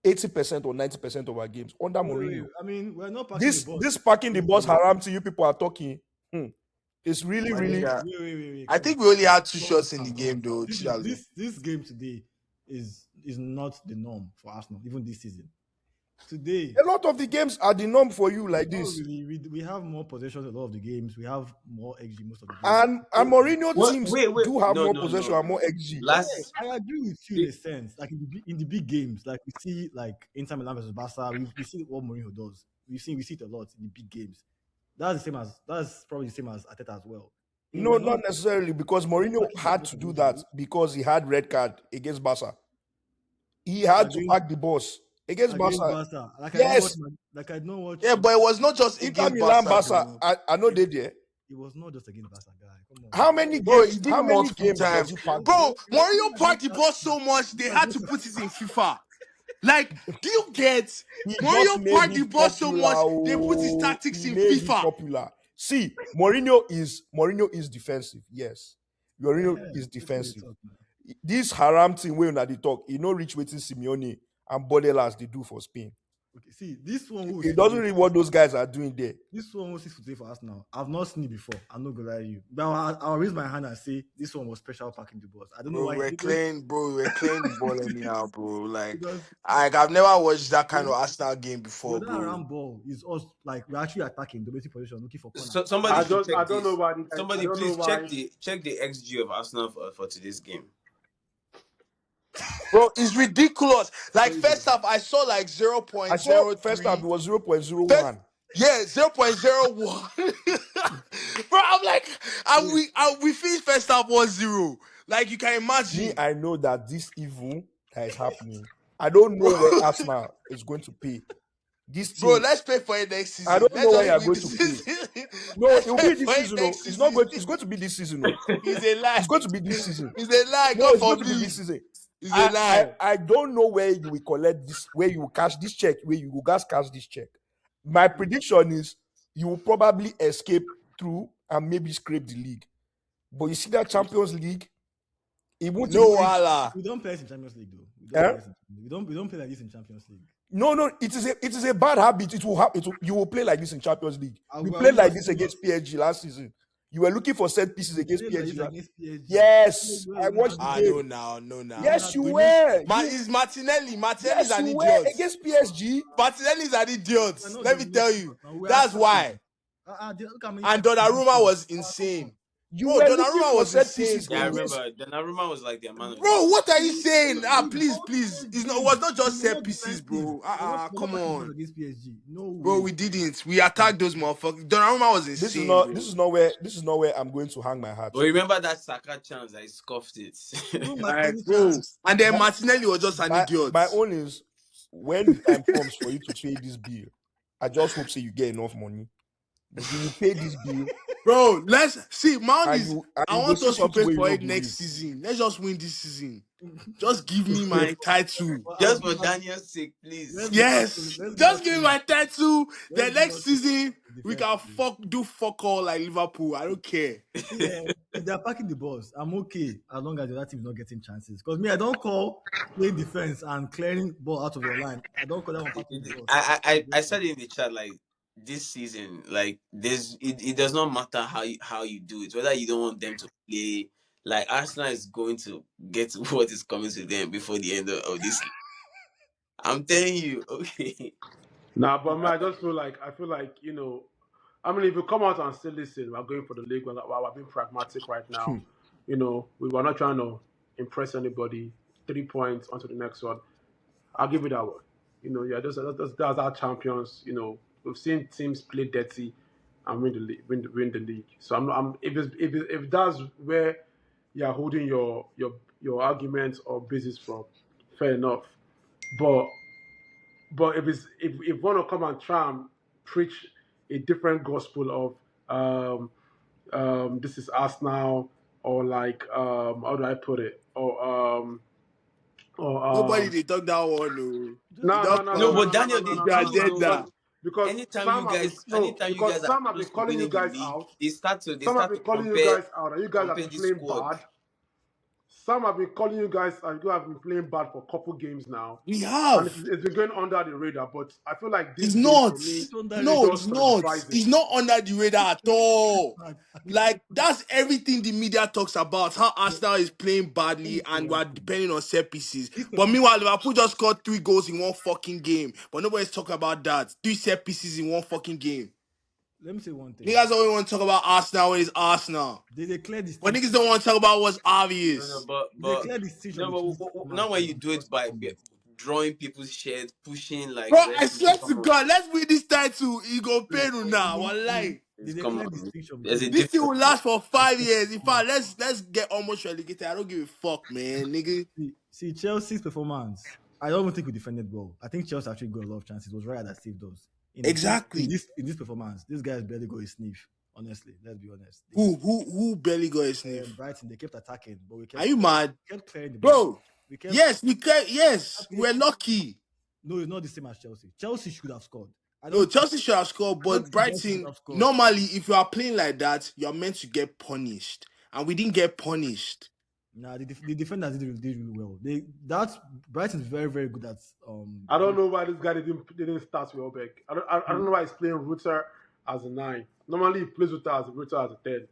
80% or 90% of our games under Mourinho. I mean, we're not packing the ball. This packing the boss haram to you people are talking. It's really, really. Wait. I think we only had 2 shots in the game, though. This game today is not the norm for Arsenal, even this season. Today, A lot of the games are the norm for you like this. really, we have more possession in a lot of the games. We have more XG most of the games. And Mourinho What? teams Wait. do have No, more no, possession no. and more XG. Last I agree with you in a sense. Like in the big games, like we see like Inter Milan versus Barca, we see what Mourinho does. We see it a lot in the big games. That's probably the same as Arteta as well. No, not necessarily, because Mourinho had to do that because he had red card against Barca. He had to pack the boss against Barca. Yes. I know what. Yeah, but it was not just Inter against Milan, Barca. Barca. I know they there. It was not just against Barca, guy. Come on. How many Bro, games? he did How it many multiple games times. does he pack? Bro, Mourinho parked the ball so much, they had to put it in FIFA. Like, do you get? He just Mourinho made parked it the ball so much, they put his popular, tactics he in made it FIFA. popular. See, Mourinho is defensive. Yes, Mourinho is defensive. This haram thing wey una dey talk, e no reach wetin Simeone and Bordelas they do for Spain. Okay, see this one. It doesn't read what those guys are doing there. This one was 6 today for us now. I've not seen it before. I'm not gonna lie to you. But I'll raise my hand and say this one was special packing the balls. I don't know Bro, why. we're playing the ball anyhow, bro. Like, Because I've never watched that kind of Arsenal game before, that bro. around ball is us like we're actually attacking, domestic position, looking for corner. So, somebody I should check don't know this. why. Somebody please check the XG of Arsenal for today's game. Bro, it's ridiculous. Like, first half, I saw like I saw 0.03. first half it was 0.01. Yeah, 0.01. Bro, I'm like, we finished first half 1-0. Like, you can imagine. Me, I know that this evil that is happening. I don't know where Arsenal is going to pay. This Bro, team, let's pay for it next season. I don't know where Let's you're just going win to this pay. season. No, Let's it will pay be this for it season. next It's going to be this season. It's a lie. It's going to be this season. It's a lie. No, God it's going to be forbid. this season. It's a lie. I don't know where you will collect this, where you will cash this check, where you will guys cash this check. My prediction is you will probably escape through and maybe scrape the league. But you see that Champions League, it won't. No wala. We don't play this in Champions League though. Eh? We don't play like this in Champions League. No, it is a bad habit. You will play like this in Champions League. We Well, played we like must- this against PSG last season. You were looking for set pieces against We played PSG. like this against PSG. Yes, We I watched the game. No now. Yes, you we were. Is Martinelli. Martinelli's Yes, an you were idiot. against PSG. Martinelli's an idiot. We're not Let me the tell most- you. we are That's why. Look how many And times- Donnarumma was insane. You Bro, were Donnarumma looking for was set insane, pieces. bro. Yeah, I against- remember Donnarumma was like their man of Bro, the what are you saying? Please. It was not just We were set not pieces, defensive. bro. We were not Come defensive on. against PSG. No way. Bro, we didn't. We attacked those motherfuckers. Donnarumma was insane. This is not where I'm going to hang my hat. But remember that Saka chance? I scoffed it. Even my Like, only bro. chance- And then Martinelli was just an idiot. My own is when the time comes for you to pay this bill, I just hope say you get enough money. You will pay this bill. Bro, let's see. Mount And is. you I go want see us to something press where for you it no next believe. season. Let's just win this season. Just give me my title. Well, Just I'll for give us- Daniel's sake, please. Let's Yes. give Just us give me some- my title. The let's next give us season, some we can defense. do fuck all like Liverpool. I don't care. See, if they're packing the balls, I'm okay as long as the other team is not getting chances. Because me, I don't call playing defense and clearing ball out of your line. I don't call that one packing the balls. I said it in the chat, like this season, like it does not matter how you do it, whether you don't want them to play. Like Arsenal is going to get what is coming to them before the end of this. I'm telling you, okay. Nah, but man, I feel like I mean, if you come out and say, listen, we're going for the league, we're being pragmatic right now. We were not trying to impress anybody. 3 points onto the next one. I'll give you that one. That's our champions. We've seen teams play dirty and win the league. So if that's where you're holding your arguments or basis from, fair enough. But if you want to come and try and preach a different gospel of this is Arsenal, or like how do I put it, or Nobody they talk that one. No, but Daniel, they do agenda. because anytime Sam you have guys, been- no, anytime you because guys Sam are have been close to calling you winning the guys league, out. they start to Some have compare. been calling you guys out, and you guys have compare been this playing squad. bad. Some have been calling you guys, and you have been playing bad for a couple games now. We And have. it's been going under the radar, but I feel like this It's game not. for me, No, just it's not. solidifies it. It's not under the radar at all. Like, that's everything the media talks about, how Arsenal is playing badly and we're depending on set pieces. But meanwhile, Liverpool just scored 3 goals in one fucking game. But nobody's talking about that. 3 set pieces in one fucking game. Let me say one thing. Niggas always want to talk about Arsenal when it's Arsenal. They declare this. But niggas don't want to talk about what's obvious. No, but Declare distinction. not when you do it by drawing people's shirts, pushing like. Bro, I swear to God, let's win this title. You go pay now. Wallahi. Come on. There's a This thing will difference. last for 5 years. In fact, let's get almost relegated. I don't give a fuck, man, nigga. See Chelsea's performance. I don't even think we defended well. I think Chelsea actually got a lot of chances. It was right that saved those. Exactly. In this performance, this guys barely got a sniff. Honestly, let's be honest. Who barely got a sniff? Brighton, they kept attacking, but we kept. Are you mad, kept clearing the ball. bro? Yes, we're lucky. No, it's not the same as Chelsea. Chelsea should have scored. No, Chelsea should have scored, but Brighton, normally, if you are playing like that, you're meant to get punished. And we didn't get punished. Nah, the defenders did really well. Brighton is very, very good at. I don't know why this guy didn't start Welbeck. I don't know why he's playing Rutter as a 9. Normally he plays Rutter as a 10,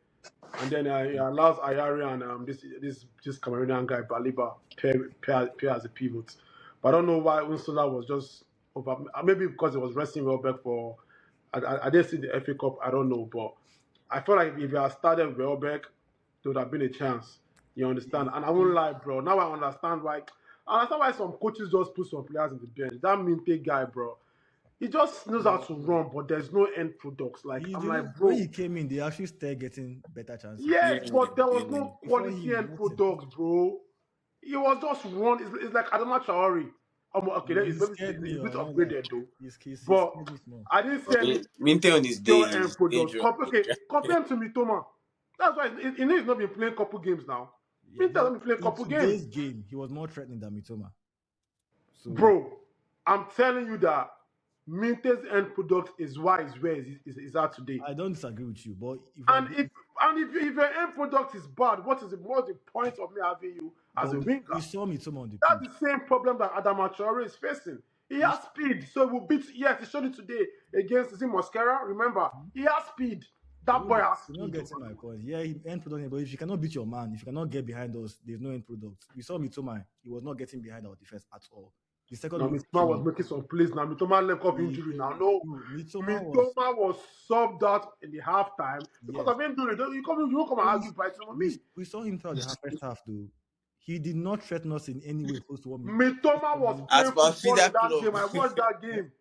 and then he allows Ayari and this Cameroonian guy Baliba pair as a pivot. But I don't know why Unsula was just over. Maybe because he was resting Welbeck for. I didn't see the FA Cup. I don't know, but I feel like if he had started Welbeck, there would have been a chance. You understand? And I won't lie, bro. Now I understand why some coaches just put some players in the bench. That Minte guy, bro, he just knows how to run, but there's no end products. Like, I'm like, bro. When he came in, they actually started getting better chances. Yeah, but there was no quality end products, bro. He was just run. It's like Adama Traore. Okay, he's a bit upgraded though. But I didn't see any Minte on his day is dangerous. Okay, compare him to Mitoma. That's why he needs not been playing couple games now. Yeah, Minter but let me play a in couple today's games. game, he was more threatening than Mitoma. So Bro, I'm telling you that Minter's end product is why he's where is at today. I don't disagree with you, but if And if your end product is bad, what's the point of me having you as a winger? we saw Mitoma on the That's pitch. the same problem that Adama Traore is facing. He has speed, so he will beat. Yes, he showed it today against Mosquera. Remember, he has speed. That boy has You're not speed. getting my point. Yeah, he end product, but if you cannot beat your man, if you cannot get behind us, there's no end product. We saw Mitoma; he was not getting behind our defense at all. The second Now goal Mitoma was came, making some plays. Now Mitoma left off injury. Now no, Mitoma was subbed out in the halftime because of injury. You come and argue Brighton with me. We saw him throughout the first half, though. He did not threaten us in any way close to what Mitoma was As playing per football in feeder that club. game. I watched that game.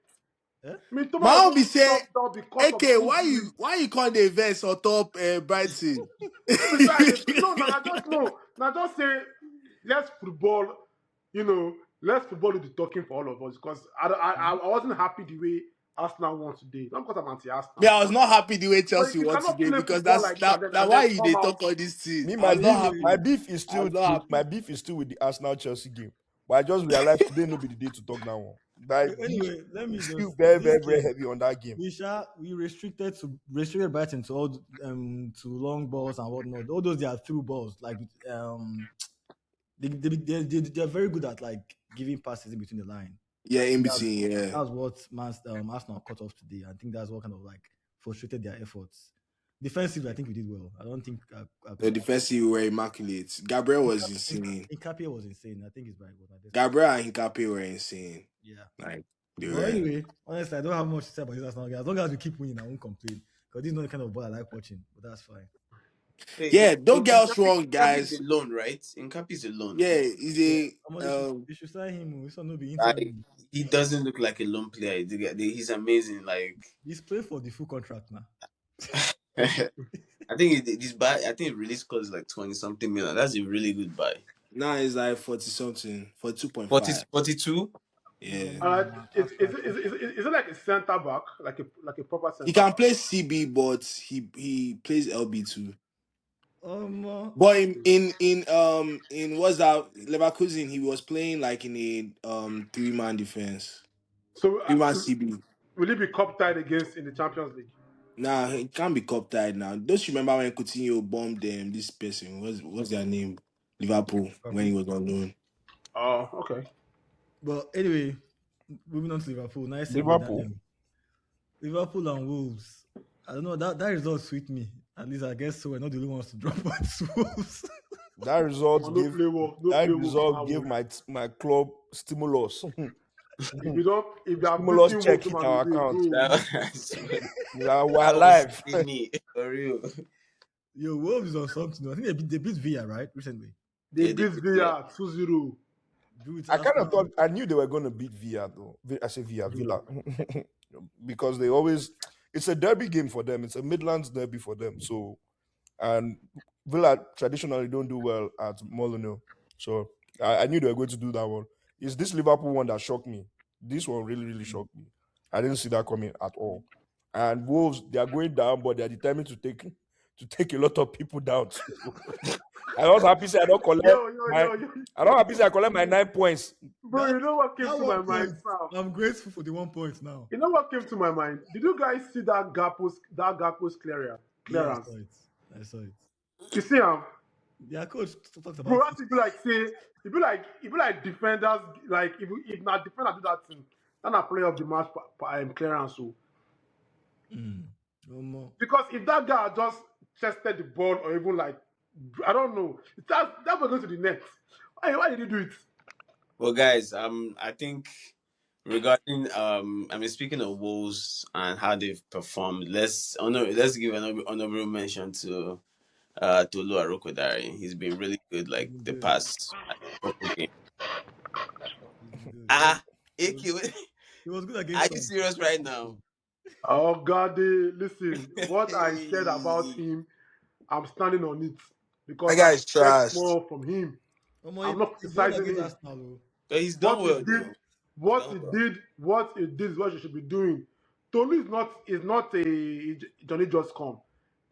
Eh? Mitoma My was own be only say, subbed out because of AK, injury. why you call the events on top Brighton? No, besides, no, now just say let's football, let's football do the talking for all of us because I wasn't happy the way Arsenal won today. Not because I'm anti-Arsenal. Yeah, I was not happy the way But Chelsea you won cannot today play because football that's like that that and then why you come they out. talk all these things. Me, I my was not beef, happy. my beef is I still was not happy. my beef is still with the Arsenal Chelsea game. But I just realized today no be the day to talk that one. That Anyway, let me still just very, this very, very game. heavy on that game. We restricted Brighton to all to long balls and whatnot. All those they are through balls. Like they're very good at like giving passes in between the line. Yeah, in between, yeah. That's what Arsenal cut off today. I think that's what kind of like frustrated their efforts. Defensively, I think we did well. I don't think The defensive were immaculate. Gabriel was insane. Nkapie was insane. I think he's right. Gabriel and Hincapié were insane. Yeah. Like they But were. anyway, honestly, I don't have much to say about this Arsenal game. As long as we keep winning, I won't complain. Because this is not the kind of ball I like watching. But that's fine. Yeah, don't get us wrong, guys. Nkapie's alone, right? Nkapie's alone. Yeah, he's a They should sign him. This one will be Like, interim. he doesn't look like a lone player. He's amazing. Like He's playing for the full contract now. I think this buy. I think release cost is like 20 something million. That's a really good buy. now he's like 40 something, 40, 42. 42. Yeah. Is it like a centre back, like a proper centre He can back? play CB, but he plays LB too. Um, But in what's that Leverkusen, he was playing like in a 3-man defense. So 3-man CB. will he be cup tied against in the Champions League? Nah, he can't be cup tied now. Don't you remember when Coutinho bombed them? This person, what's their name? Liverpool when he was on loan. Oh, okay. but anyway, moving on to Liverpool. Nice Liverpool. Liverpool and Wolves. I don't know, that result sweet me. At least I guess so. We're not the only ones to drop points to Wolves. That result No gave play work, no that play work result now, gave boy. my club stimulus. If they are Stimulus beating check Wolves, hit man, our they account. go. We're alive. For real. Yo, Wolves is on something. I think they beat Villa, right? Recently. They beat Villa 2-0. I kind of thought I knew they were going to beat Villa though. I say Villa, because they always it's a derby game for them. It's a Midlands derby for them. So, and Villa traditionally don't do well at Molineux. So I knew they were going to do that one. It's this Liverpool one that shocked me. This one really, really shocked me. I didn't see that coming at all. And Wolves, they are going down, but they are determined to take a lot of people down. I was happy say I don't collect I don't happy say I collect my 9 points. Bro, you know what came to my mind now? I'm grateful for the 1 point now. You know what came to my mind? Did you guys see that Gakpo's clearance? Yeah, I saw it. You see him? Yeah, coach talks about Bro, it. that's if you like defenders, like if not defender do that thing, then I play of the match clearance. So. Because if that guy just chested the ball or even like, I don't know, that was going to the net. Why did he do it? Well, guys, I think regarding speaking of Wolves and how they've performed, let's give an honorable mention to Tolu Arokodare. He's been really good the past couple games. AK, he was good against. Are you serious right now? Oh God, listen, what I said about him, I'm standing on it because That guy is I expect trash. more from him. I'm not criticizing him. But he's done well. What he did is what you should be doing. Tolu is not a Johnny Just Come.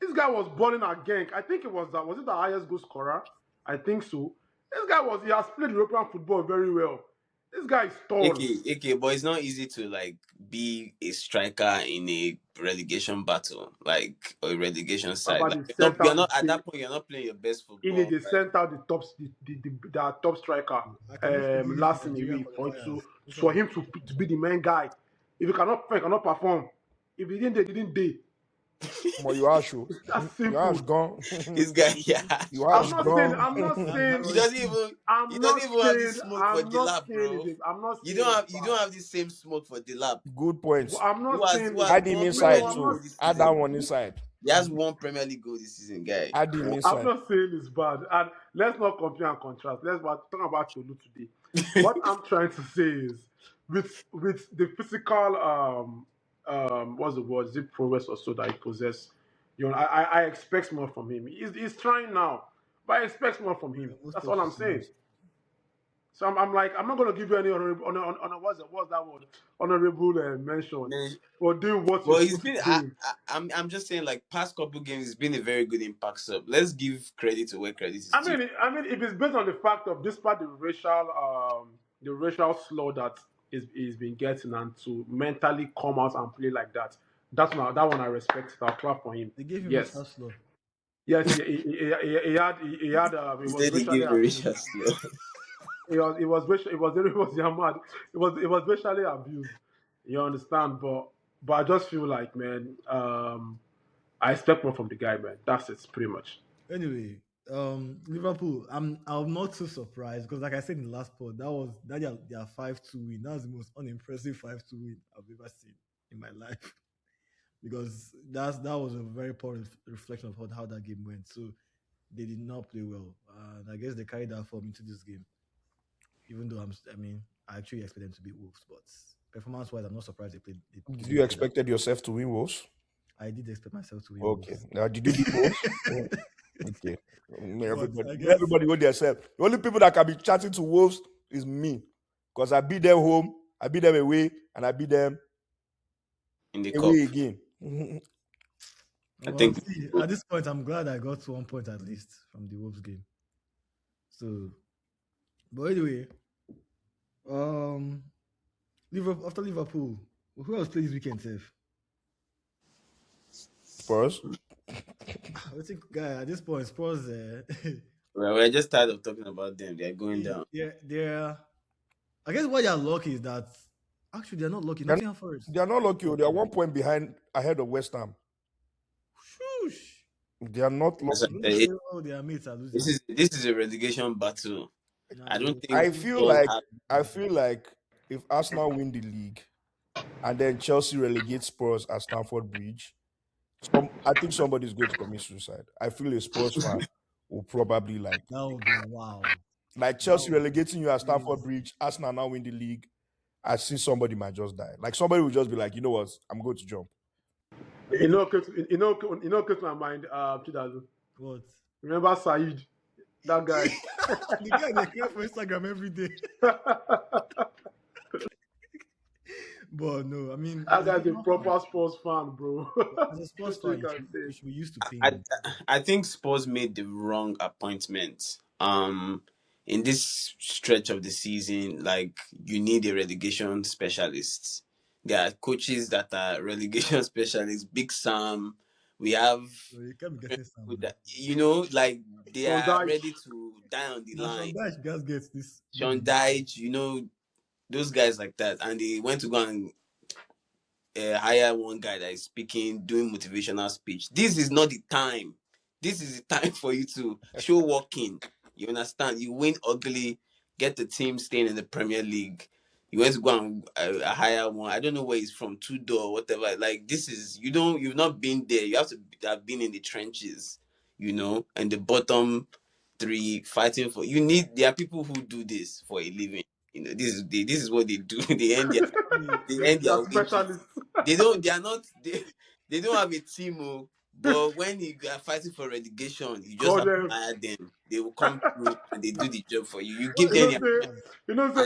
This guy was balling at Genk. I think was it the highest goal scorer I think so. This guy he has played European football very well. This guy is tall. Okay, but it's not easy to like be a striker in a relegation battle, like or a relegation side. About Like the center, you're not at that point. You're not playing your best he need football. the center, the top, the top striker, I cannot forgive last in the Nigeria week qualifiers. for him to be the main guy. If he cannot perform. If he didn't day. But you are sure. That's You are simple. gone. This guy, yeah. You are I'm not saying. gone. I'm not saying. He doesn't even. I'm He not doesn't even have this saying. smoke for I'm not Delap, bro. saying. I'm not You saying. don't have. it's You bad. don't have the same smoke for Delap. Good points. I'm not saying. Who has Add him one inside Premier League too. goal this Add season? that one inside. He has one Premier League goal this season, guy. Add him I'm inside. not saying it's bad, and let's not compare and contrast. Let's talk about Tolu today. What I'm trying to say is, with the physical what's the word? Is it progress or so that he possesses? You know, I expect more from him. He's trying now, but I expect more from him. That's all I'm saying. So I'm like, I'm not gonna give you any what's that word? Honorable mention for doing what Well, you're he's supposed been. to do. I'm just saying, like past couple games, he's been a very good impact sub. Let's give credit to where credit is due. I mean, if it's based on the fact of despite the racial slur that he's been getting, and to mentally come out and play like that, that one I respect. I'll clap for him. They gave him Yes. a slow. Yes, he had he He was said he racially gave abused. Mauritius. It was Yamad. It was racially abused. You understand? But I just feel like, man, I expect more from the guy, man. That's it, pretty much. Anyway, Liverpool. I'm not too surprised because, like I said in the last pod, that their 5-2 win. That was the most unimpressive 5-2 win I've ever seen in my life. Because that was a very poor reflection of how that game went. So they did not play well, and I guess they carried that form into this game. Even though I actually expect them to beat Wolves, but performance-wise, I'm not surprised they played. Did you expected yourself to win Wolves? I did expect myself to win. Okay. Wolves. Now, did you beat Wolves? Okay. Everybody hold themselves. The only people that can be chatting to Wolves is me, because I beat them home, I beat them away, and I beat them In the away cup. again. I think at this point, I'm glad I got 1 point at least from the Wolves game. So, but anyway, after Liverpool, who else played this weekend, Seth? Spurs. I think, guy, at this point, Spurs. we're just tired of talking about them. They're going down. They're. I guess why they're lucky is that actually they're not lucky. Nottingham Forest. They are not lucky. They are 1 point behind ahead of West Ham. Shoosh. They are not lucky. Their mates are losing. This is a relegation battle. I don't think. I feel like if Arsenal win the league and then Chelsea relegate Spurs at Stamford Bridge, I think somebody's going to commit suicide. I feel a Spurs fan will probably like. That would be wow. Like Chelsea relegating you at Stamford Bridge, Arsenal now win the league. I see somebody might just die. Like somebody will just be like, you know what, I'm going to jump. You know, came to my mind, Chidazu. What? Remember Saeed? That guy. The guy they care for Instagram every day. But no, I mean, that guy's a proper Spurs fan, bro. As a Spurs fan, you should be used to pain. I think Spurs made the wrong appointment. In this stretch of the season, like you need a relegation specialist. There are coaches that are relegation specialists. Big Sam, we have. You can't be getting Sam. You know, like they are ready to die on the line. Sean Dyche just gets this. Sean Dyche, you know, those guys like that, and they went to go and hire one guy that is speaking, doing motivational speech. This is not the time. This is the time for you to show walking. You understand? You win ugly, get the team staying in the Premier League. You went to go and hire one. I don't know where he's from, Tudor or whatever. Like this is you've not been there. You have to have been in the trenches, you know, and the bottom three fighting for. There are people who do this for a living. You know, this is what they do. They end their specialists. They don't have a team, but when you are fighting for relegation, you just have to hire them. They will come through and they do the job for you. You give them they move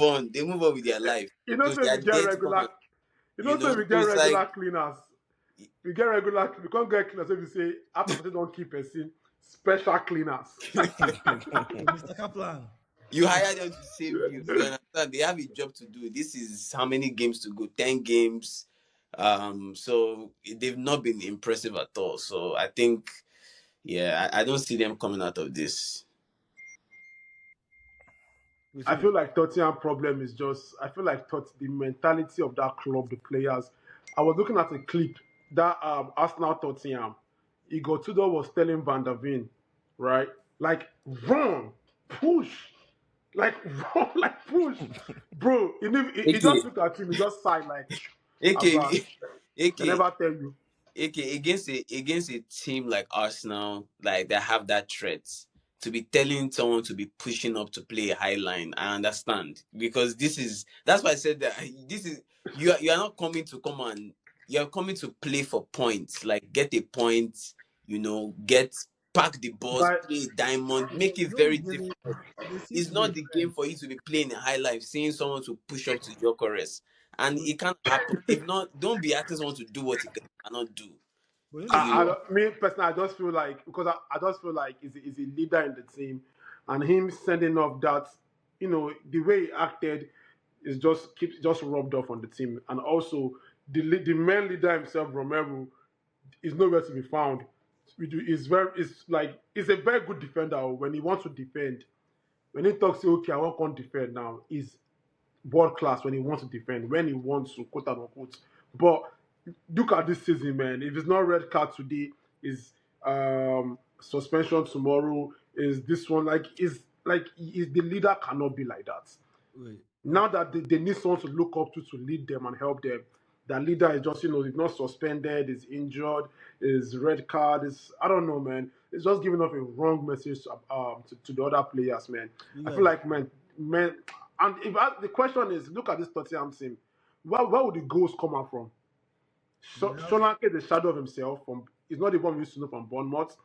on. They move on with their life. We get regular cleaners. We get regular. We can't get cleaners if you say after they don't keep a scene. special cleaners. Mr. Kaplan. You hire them to save you. You understand? They have a job to do. This is how many games to go? 10 games. So they've not been impressive at all. So I think, yeah, I don't see them coming out of this. I feel like Tottenham problem is just I feel like the mentality of that club, the players. I was looking at a clip that Arsenal Tottenham, Igor Tudor was telling Van der Ven, right? Like run, push, like run, like push, bro. He just looked at him, he just sighed like, AK, they never tell you. against a team like Arsenal, like that have that threat, to be telling someone to be pushing up to play a high line, I understand, because that's why I said that this is you are not coming to come and you're coming to play for points, like get a point, pack the balls, But play a diamond, make it very difficult. It's not the game for you to be playing a high life, seeing someone to push up to your chorus. And it can't happen. If not, don't be asking someone to do what he cannot do. Me personally, I just feel like because I just feel like he's a leader in the team, and him sending off that, the way he acted is just rubbed off on the team, and also the main leader himself, Romero, is nowhere to be found. He's a very good defender when he wants to defend. When he talks, okay, I want to defend now. He's world class when he wants to defend, when he wants to, quote unquote. But look at this season, man. If it's not red card today, is suspension tomorrow, is this one is the leader cannot be like that. Wait. Now that they need someone to look up to lead them and help them. That leader is just, is not suspended, is injured, is red card, I don't know, man. It's just giving off a wrong message to the other players, man. Yeah. I feel like, man, and the question is, look at this Tottenham team. Where would the goals come out from? Solanke is the shadow of himself. He's not the one we used to know from Bournemouth.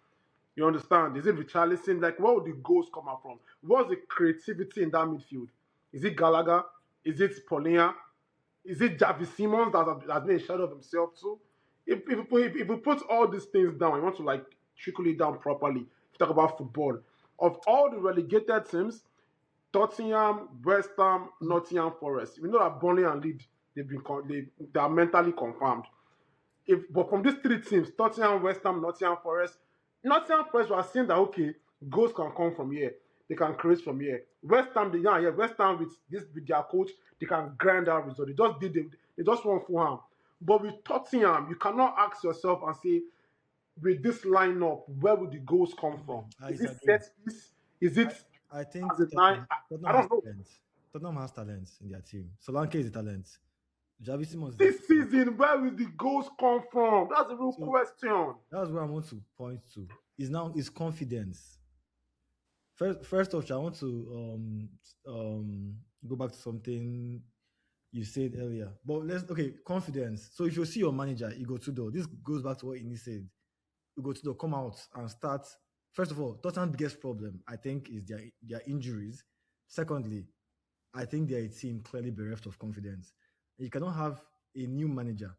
You understand? Is it Richarlison? Like, where would the goals come out from? What's the creativity in that midfield? Is it Gallagher? Is it Paulinho? Is it Javi Simons that has been a shadow of himself too? If we put all these things down, I want to trickle it down properly. Talk about football. Of all the relegated teams, Tottenham, West Ham, Nottingham Forest. We know that Burnley and Leeds, they are mentally confirmed. But from these three teams, Tottenham, West Ham, Nottingham Forest were saying that okay, goals can come from here. They can create from here. West Ham with their coach, they can grind out result. They just want Fulham. But with Tottenham, you cannot ask yourself and say, with this lineup, where would the goals come from? Is it set piece? Is it? I think Tottenham has talent. Tottenham has talent in their team. Solanke is a talent. Javi Simons. This season, where will the goals come from? That's a real question. That's what I want to point to. Is confidence. First off, I want to go back to something you said earlier. But confidence. So if you see your manager, Igor Tudor, this goes back to what Ini said. Igor Tudor come out and start. First of all, Tottenham's biggest problem, I think, is their injuries. Secondly, I think they're a team clearly bereft of confidence. You cannot have a new manager.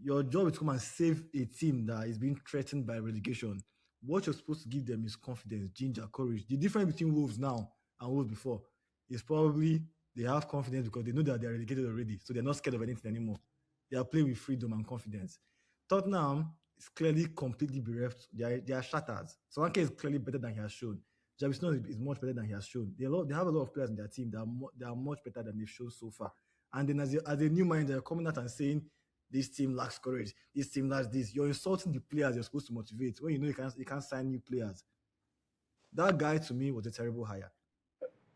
Your job is to come and save a team that is being threatened by relegation. What you're supposed to give them is confidence, ginger, courage. The difference between Wolves now and Wolves before is probably they have confidence because they know that they're relegated already, so they're not scared of anything anymore. They are playing with freedom and confidence. Tottenham is clearly completely bereft. They are shattered. Solanke is clearly better than he has shown. Javi Simons is much better than he has shown. They have a lot of players in their team that are much better than they've shown so far. And then as a new manager, you're coming out and saying, this team lacks courage, this team lacks this. You're insulting the players you're supposed to motivate when you know you can't sign new players. That guy, to me, was a terrible hire.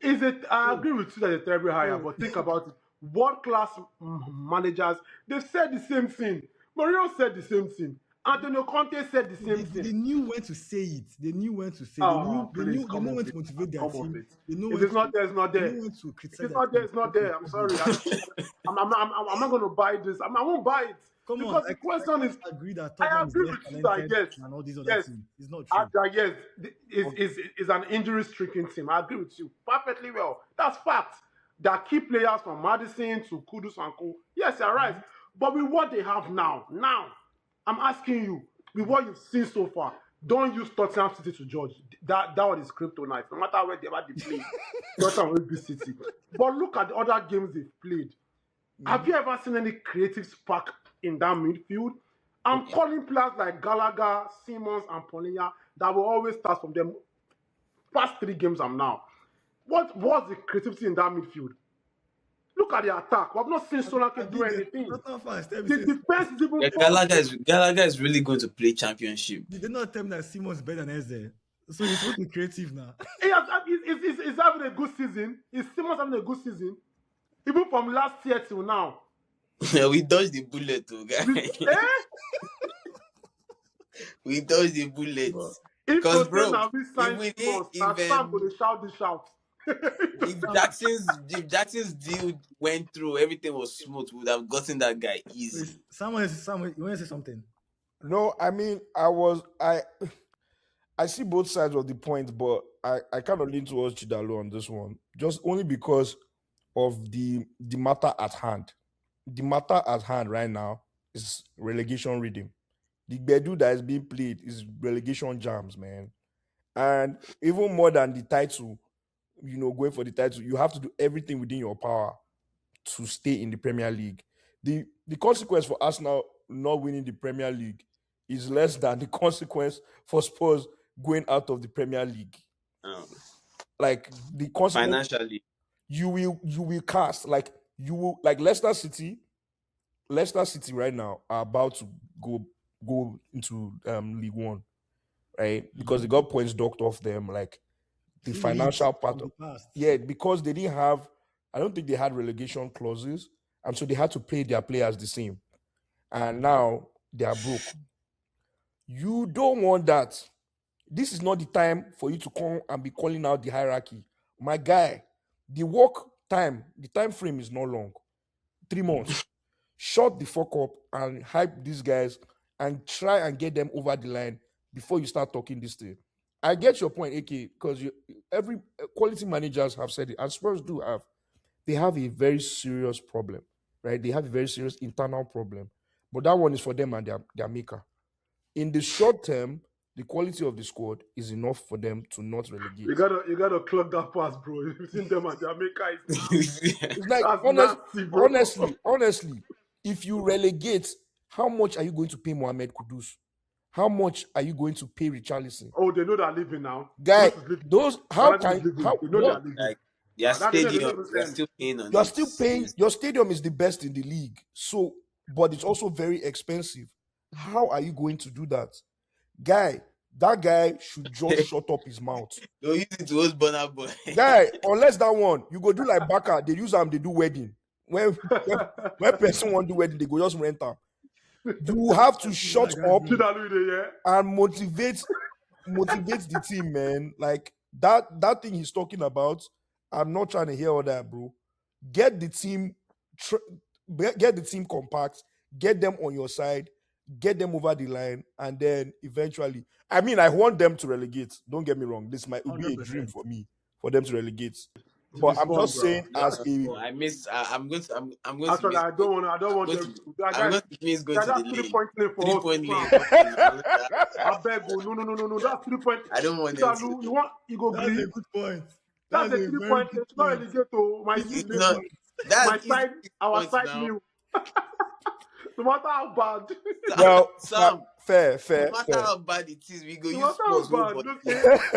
I agree with you that it's a terrible hire, but think about it. World-class managers, they've said the same thing. Mourinho said the same thing. Antonio Conte said the same thing. They knew when to say it. They knew when to say it. They knew when to motivate their team. If it's not there, it's not there. They knew when to criticize. If it's not there, it's not there. I'm sorry. I'm not going to buy this. I won't buy it. Because the question is, I agree with you that yes, and all these other teams. It's not true. Yes, it's an injury-stricken team. I agree with you perfectly well. That's fact. There are key players from Madison to Kudus and Co. Yes, you're right. But with what they have now, I'm asking you, with what you've seen so far, don't use Tottenham City to judge. That one is kryptonite. No matter where they play, Tottenham will be City. But look at the other games they've played. Have you ever seen any creative spark in that midfield? I'm calling players like Gallagher, Simmons, and Paulinho that will always start from them. Past 3 games I'm now. What was the creativity in that midfield? Look at the attack. I've not seen Solanke do anything. The defense is even Gallagher is really going to play championship. Did they not tell me that Simon's better than Eze? So he's supposed to be creative now. He's having a good season. Is Simmons having a good season? Even from last year till now. We dodged the bullet, too, guys. We dodged the bullets. Because, bro, Sam will shout the shout. If Jackson's deal went through, everything was smooth, we would have gotten that guy easy. Someone, you want to say something? No, I mean, I see both sides of the point, but I kind of lean towards Chidalo on this one, just only because of the matter at hand. The matter at hand right now is relegation rhythm. The Bedu that is being played is relegation jams, man. And even more than the title, going for the title, you have to do everything within your power to stay in the Premier League. The consequence for Arsenal not winning the Premier League is less than the consequence for Spurs going out of the Premier League. Like the consequence financially, you will cast like Leicester City right now are about to go into League One, right? Because they got points docked off them, like the financial part of because they didn't have, I don't think they had relegation clauses, and so they had to pay their players the same, and now they are broke. You don't want that. This is not the time for you to come and be calling out the hierarchy, my guy. The time frame is not long, 3 months. Shut the fuck up and hype these guys and try and get them over the line before you start talking this thing. I get your point, AK, because every quality managers have said it, and Spurs do have. They have a very serious problem, right? They have a very serious internal problem, but that one is for them and their maker. In the short term, the quality of the squad is enough for them to not relegate. You gotta clock that pass, bro. Between them and their maker, it's like honestly, if you relegate, how much are you going to pay Mohamed Kudus? How much are you going to pay Richarlison? Oh, they know they're living now. Guy, those how can you know they're living? Like their stadium, they're still paying on. You're still paying. Your stadium is the best in the league, so but it's also very expensive. How are you going to do that, guy? That guy should just shut up his mouth. Don't use it to host Burna Boy. Guy, unless that one, you go do like Baka, they use them, they do wedding. When person want to do wedding, they go just rent them. You have to shut up and motivate the team, man. Like that thing he's talking about, I'm not trying to hear all that, bro. Get the team compact, get them on your side, get them over the line, and then eventually, I mean, I want them to relegate. Don't get me wrong. This might be a dream for me for them to relegate. But I'm just saying, as a I'm going to actually, I don't want them to. I'm going to miss going to the league. 3-point lane. I beg you, no. That's 3 point. I don't want them to. You go That's a good point. That's a 3 point. It's not relegate to my side. Our side new. No matter how bad. Well, Sam, fair. no matter how bad it is, we go No use matter Spurs. how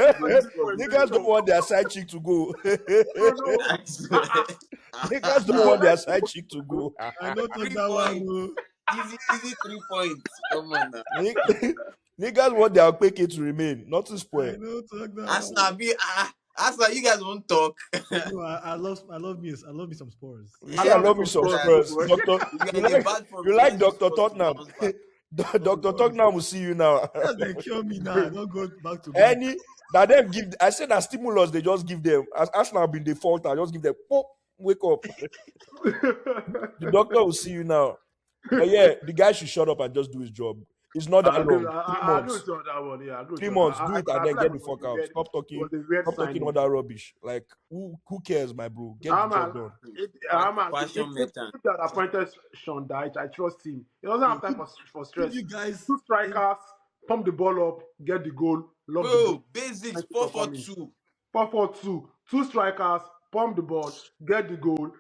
bad. Niggas don't want their side chick to go. I swear. Niggas don't want their side chick to go. I don't think that one. Easy 3 points. Come on now. Niggas want their PK to remain, not to spoil. Arsenal, you guys won't talk. No, I love me some Spurs. I love me some Spurs. You like Dr. Tottenham. Dr. Tottenham will see you now. They kill me now. Don't go back to I said that stimulus they just give them. As Arsenal been default, I just give them pop, wake up. The doctor will see you now. But yeah, the guy should shut up and just do his job. It's not that long. 3 months. Do it and then get the fuck out. Stop talking all that rubbish. Like who cares, my bro? Get the job done. If that appointed Sean Dyche, I trust him. He doesn't have time for stress. You guys, 2 strikers, pump the ball up, get the goal, lock the Bro, goal. basics Thank you for coming. 4-4-2. 4-4-2, two strikers, pump the ball, get the goal,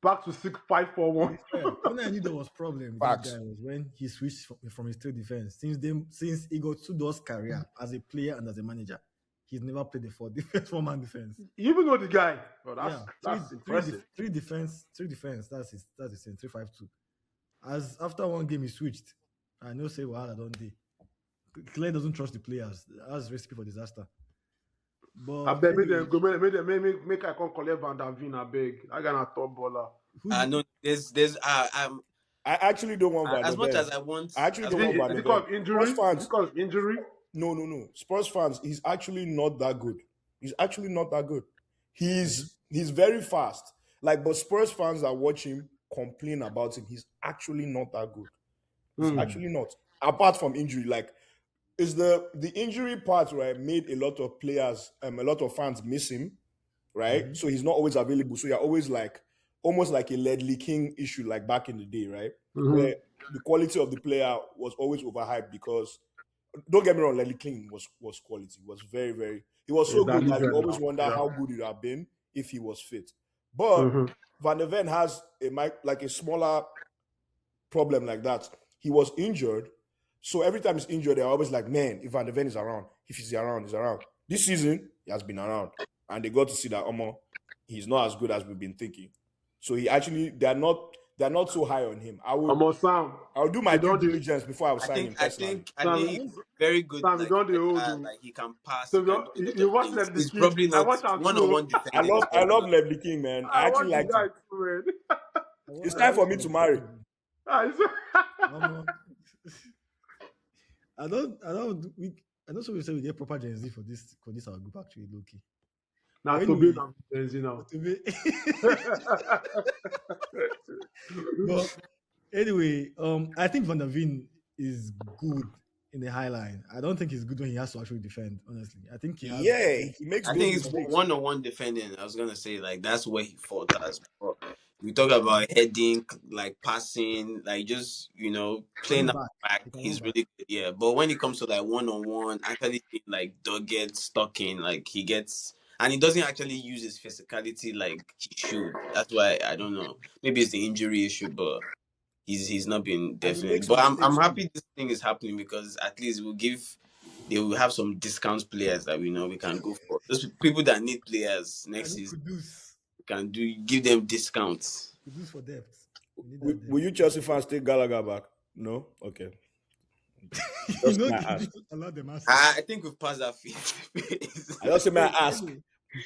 back to 6-5-4-1. When I knew there was problem with Facts. this guy was when he switched from his trade defense. Since he got 2 doors career as a player and as a manager, he's never played the 4-man defense. You even know the guy. Bro, that's impressive. Three defense. That's the same 3-5-2. As after one game he switched, I know say Wahala don't do. Clay doesn't trust the players. That's recipe for disaster. But I beg make I come collect Van der Veen, I beg. I got a top baller. No, there's I actually don't want Van der as much Ven. as I want. I actually don't want Van Is der it called Ven. injury? Spurs fans, Is it called injury? no. Spurs fans, he's actually not that good. He's actually not that good. He's very fast. Like, but Spurs fans that watch him complain about him. He's actually not that good. He's actually not. Apart from injury, like, is the injury part, right, made a lot of players, a lot of fans miss him, right? So he's not always available. So you're always like, almost like a Ledley King issue, like back in the day, right? Where the quality of the player was always overhyped because, don't get me wrong, Ledley King was quality. Was very, very, he was so good that you always wonder how good he would have been if he was fit. But Van der Ven has a smaller problem like that. He was injured. So every time he's injured, they're always like, man, if Van der Ven is around, if he's around, he's around. This season, he has been around. And they got to see that he's not as good as we've been thinking. So they're not so high on him. I'll do my due diligence before I sign him personally. I think very good. Sam, Like he can pass. So you watch Ledley He's King. probably not I one-on-one defending. I love Ledley King, man. I actually like him. It's time for me to marry. I don't so we say we get proper Gen Z for this our group actually, low-key. Now Anyway. to be Gen Z now. But anyway, I think Van der Ven is good in the high line. I don't think he's good when he has to actually defend, honestly. I think he makes. I think it's one-on-one defending. I was gonna say like that's where he falters. We talk about heading, like passing, like just playing back. He's really good, yeah. But when it comes to like one-on-one, actually like dogged, stalking, like he gets, and he doesn't actually use his physicality like he should. That's why I don't know. Maybe it's the injury issue, but he's not been definite. But I'm happy this thing is happening because at least they will have some discount players that we know we can go for. Those people that need players next season. Give them discounts. Produce for depth. Will you Chelsea fans take Gallagher back? No? Okay. Allow them ask. I think we've passed that phase. I just say, may I ask?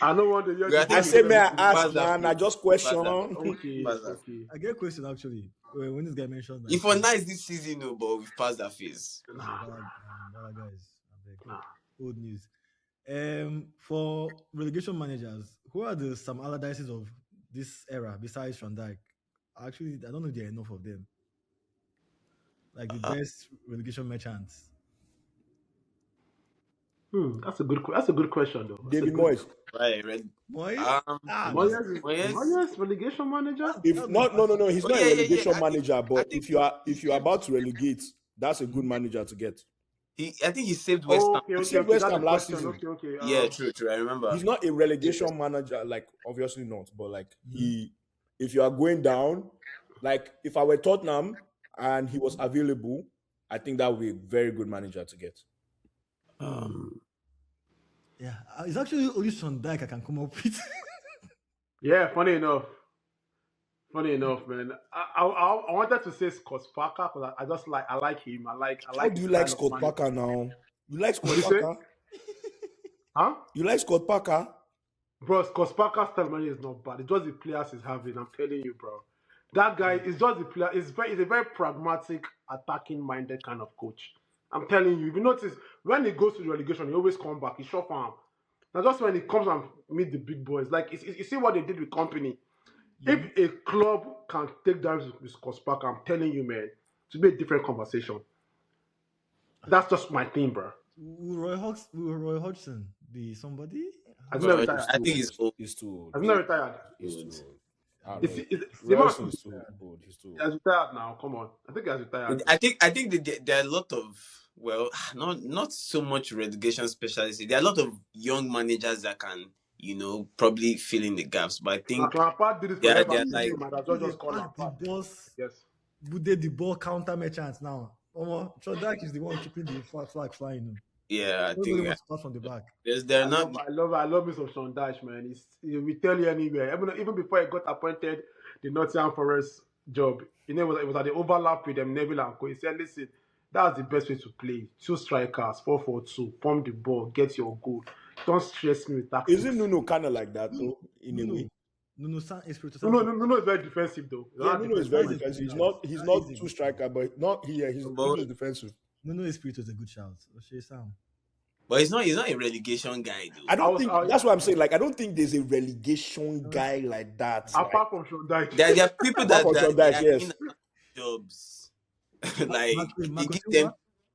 I don't want to. I say, may I ask, man? I just question. Okay. I get a question actually. When this guy mentioned that. If for nice this season, no, but we've passed that phase. Guys, old news. For relegation managers, who are the Sam Allardyces of this era besides Van Dijk? Actually, I don't know if there are enough of them. Like the best relegation merchants. That's a good question though. David Moyes. Right, Moyes? Moyes relegation manager? No. He's not a relegation manager, but if you are about to relegate, that's a good manager to get. I think he saved West Ham. He saved West Ham last season. Okay. Yeah, true. I remember. He's not a relegation manager, like obviously not, but like if you are going down, like if I were Tottenham and he was available, I think that would be a very good manager to get. Yeah, it's actually only Van Dijk I can come up with. Yeah, funny enough, man. I wanted to say Scott Parker because I like him. I like. How do you like Scott Parker now? You like Scott Parker? Huh? You like Scott Parker? Bro, Scott Parker's style is not bad. It's just the players he's having. I'm telling you, bro. That guy is just the player. He's a very pragmatic, attacking-minded kind of coach. I'm telling you. If you notice, when he goes to the relegation, he always come back. He's short for him. Now, just when he comes and meet the big boys, like you see what they did with Company. If a club can take down with Scott Parker, I'm telling you, man, to be a different conversation. That's just my thing, bro. Will Roy Hodgson be somebody? I think he's old. He's too old. I've not retired. He's too old. He's too old. He has retired now. Come on. I think he has retired. I think there are a lot of Well, not so much relegation specialist. There are a lot of young managers that can, probably fill in the gaps. But I think Lampard did it for they're Everton. like, You might as well Who they just call pass the Lampard. boss, Yes. who did the ball counter merchants now? Chodak is the one keeping the flag flying. yeah, I Nobody think wants to pass from the back. they're I not. love me some Sean Dyche, man. We tell you anywhere. Even before he got appointed the Nottingham Forest job, it was at the overlap with them Neville and Co. He said, "Listen, that's the best way to play. 2 strikers, 4-4-2, pump the ball, get your goal. Don't stress me with tactics." Isn't Nuno kind of like that though? In a way. Nuno Espirito No, Santo. no, is very defensive though. Yeah, Nuno is very That's a defensive. good He's shout. not That is a two good striker, but not here. Nuno is defensive. Nuno Espirito is a good shout. O'Shea Sam. But he's not a relegation guy though. I don't think that's what I'm saying. Like, I don't think there's a relegation guy like that. Apart from Sean Dyche. There are people that Apart from Sean Dyche, are yes. in jobs. Like Marco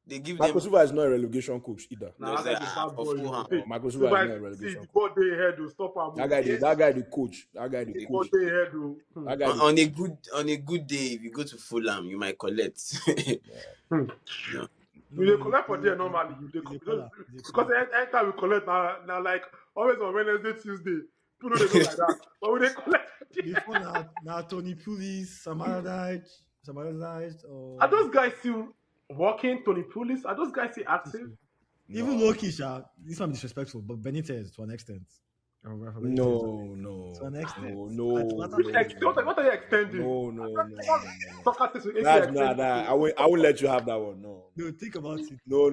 they give Marco them. Silva is not a relegation coach either. Nah, There's that's a a bad boy. Fulham. Hey, Marco so Silva is if not a I see relegation the coach. ball day ahead to stop him. That guy, the coach. That guy, the The ball coach. day ahead to. That guy, On a good day, if you go to Fulham, you might collect. No. We dey collect for there normally. Because anytime we collect now like always on Wednesday, Tuesday. People don't know like that. But we dey collect. Before now Tony Pulis, Samaradaj, or Are those guys still working? Tony Pulis? Are those guys still active? even Loki, this might be disrespectful, but Benitez to an extent. No. To an extent. No. What are you extending? No. Socrates with That's extending. I won't let you have that one. No. No, think about it. No.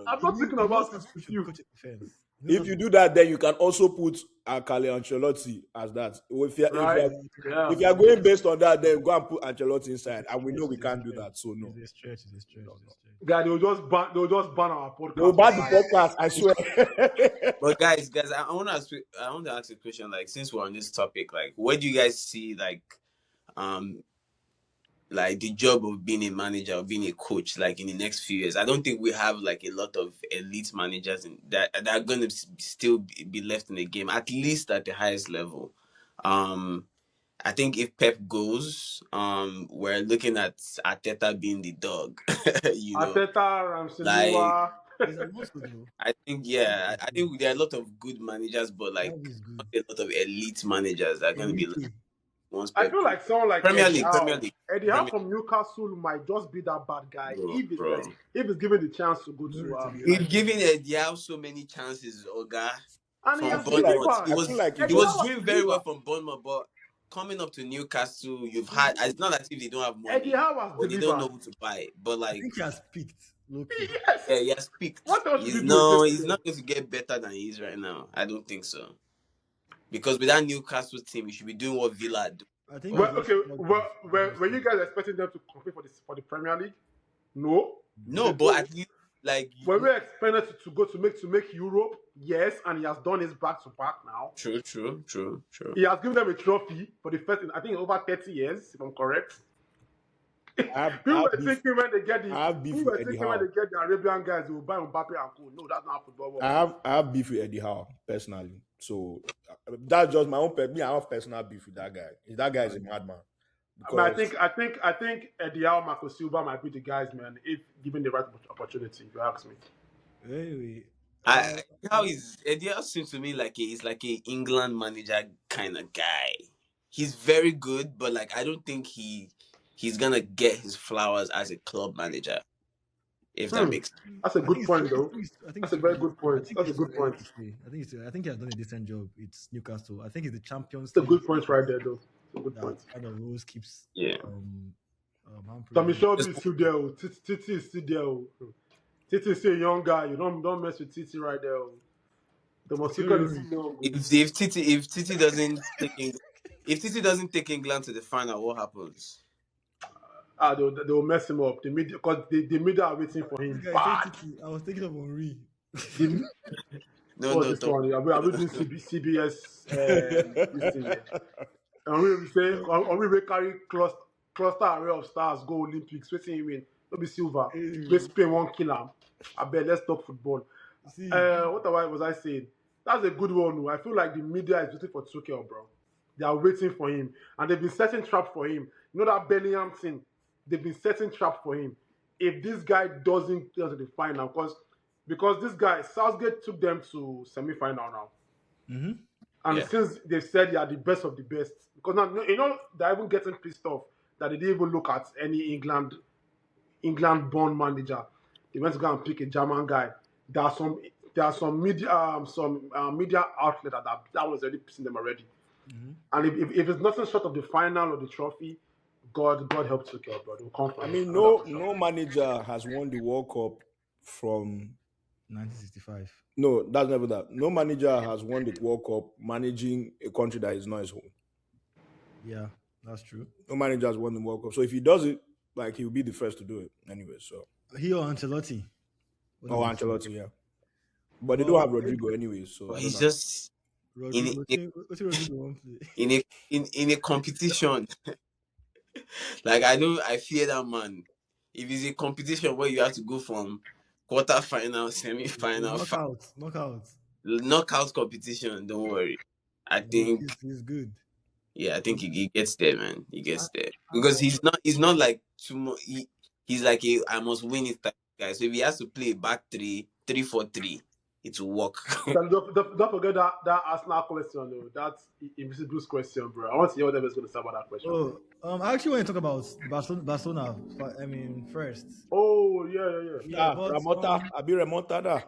I'm not thinking about you. Coach defense. If you do that, then you can also put Carlo Ancelotti as that. If you are going based on that, then go and put Ancelotti inside. And we know we can't do that. So no. It's a stretch. Guy, they'll just ban our podcast. They'll ban the podcast, I swear. But guys, I want to ask a question. Like, since we're on this topic, like, where do you guys see like the job of being a manager or being a coach, like in the next few years? I don't think we have like a lot of elite managers that are going to still be left in the game, at least at the highest level. I think if Pep goes, we're looking at Arteta being the dog. Arteta, Ramsey, I think I think there are a lot of good managers, but like not a lot of elite managers that are going to be left. I feel like someone like Premier League. Eddie Howe from Newcastle might just be that bad guy if he's given the chance to go to. He's giving Eddie Howe so many chances, Oga. And he was doing very well from Bournemouth, but coming up to Newcastle, you've had. It's not as if they don't have money. Eddie Howe but they don't know who to buy. But like, I think he has peaked. Yes. Yeah, he has peaked. He's not going to get better than he is right now. I don't think so. Because with that Newcastle team, you should be doing what Villa do. I think. Were you guys expecting them to compete for the Premier League? No, but at least like when we expected to go to make Europe, yes, and he has done his back to back now. True. He has given them a trophy for the first, I think, over 30 years, if I'm correct. People were thinking when they get the Arabian guys, they will buy Mbappe and Co. No, that's not football. I have beef with Eddie Howe personally, so that's just my own. I have personal beef with that guy. That guy is a madman. I think Eddie Howe, Marco Silva might be the guys, man, if given the right opportunity. If you ask me. Anyway, Eddie Howe seems to me like he's like a England manager kind of guy. He's very good, but like I don't think he's gonna get his flowers as a club manager. If that makes sense. That's a good point, though. That's a very good point. That's a good point. I think he has done a decent job. It's Newcastle. I think it's the champions. It's a good point right there, though. It's a good point. Kind of Rose keeps. Tommy Shelby is still there. Titi is still there. Titi is still a young guy. You don't mess with Titi right there. The Mosquito is still young. If Titi doesn't take England to the final, what happens? They will mess him up. The media, because the media are waiting for him. I was thinking of Henri. No. Are we doing CBS? Henri will say, Henri will carry cluster array of stars, go Olympics. Waiting him in. Don't be Silver. We Spain won't kill him. I bet. Let's talk football. What was I saying? That's a good one. I feel like the media is waiting for Tuchel, bro. They are waiting for him, and they've been setting traps for him. You know that Bellingham thing? They've been setting traps for him. if this guy doesn't get to the final, because this guy Southgate took them to semi-final now, and Yeah. since they said they are the best of the best, because now they're even getting pissed off that they didn't even look at any England-born manager. They went to go and pick a German guy. There are some media outlet that was already pissing them already. And if it's nothing short of the final or the trophy, God help Tuchel, bro. They'll come for I it. mean, no manager has won the World Cup from 1965. No, that's never that. No manager has won the World Cup managing a country that is not his home. Yeah, that's true. No manager has won the World Cup. So if he does it, like, he'll be the first to do it anyway. So He or Ancelotti? Ancelotti, yeah. But they don't have Rodrigo anyway, so But he's just Rodrigo won't play. in a competition. Like I fear that man. If it's a competition where you have to go from quarter-final, semi-final, knockout competition, don't worry. I think he's good. Yeah, I think he gets there, man. He gets there because he's not like too much. He's like I must win it type guy. So if he has to play back 3-4-3, it will work. Don't forget that Arsenal question, though. That's Invisible's question, bro. I want to hear what everyone's going to say about that question. I actually want to talk about Barcelona. I mean, first. Oh, yeah. Remontada. Remontada.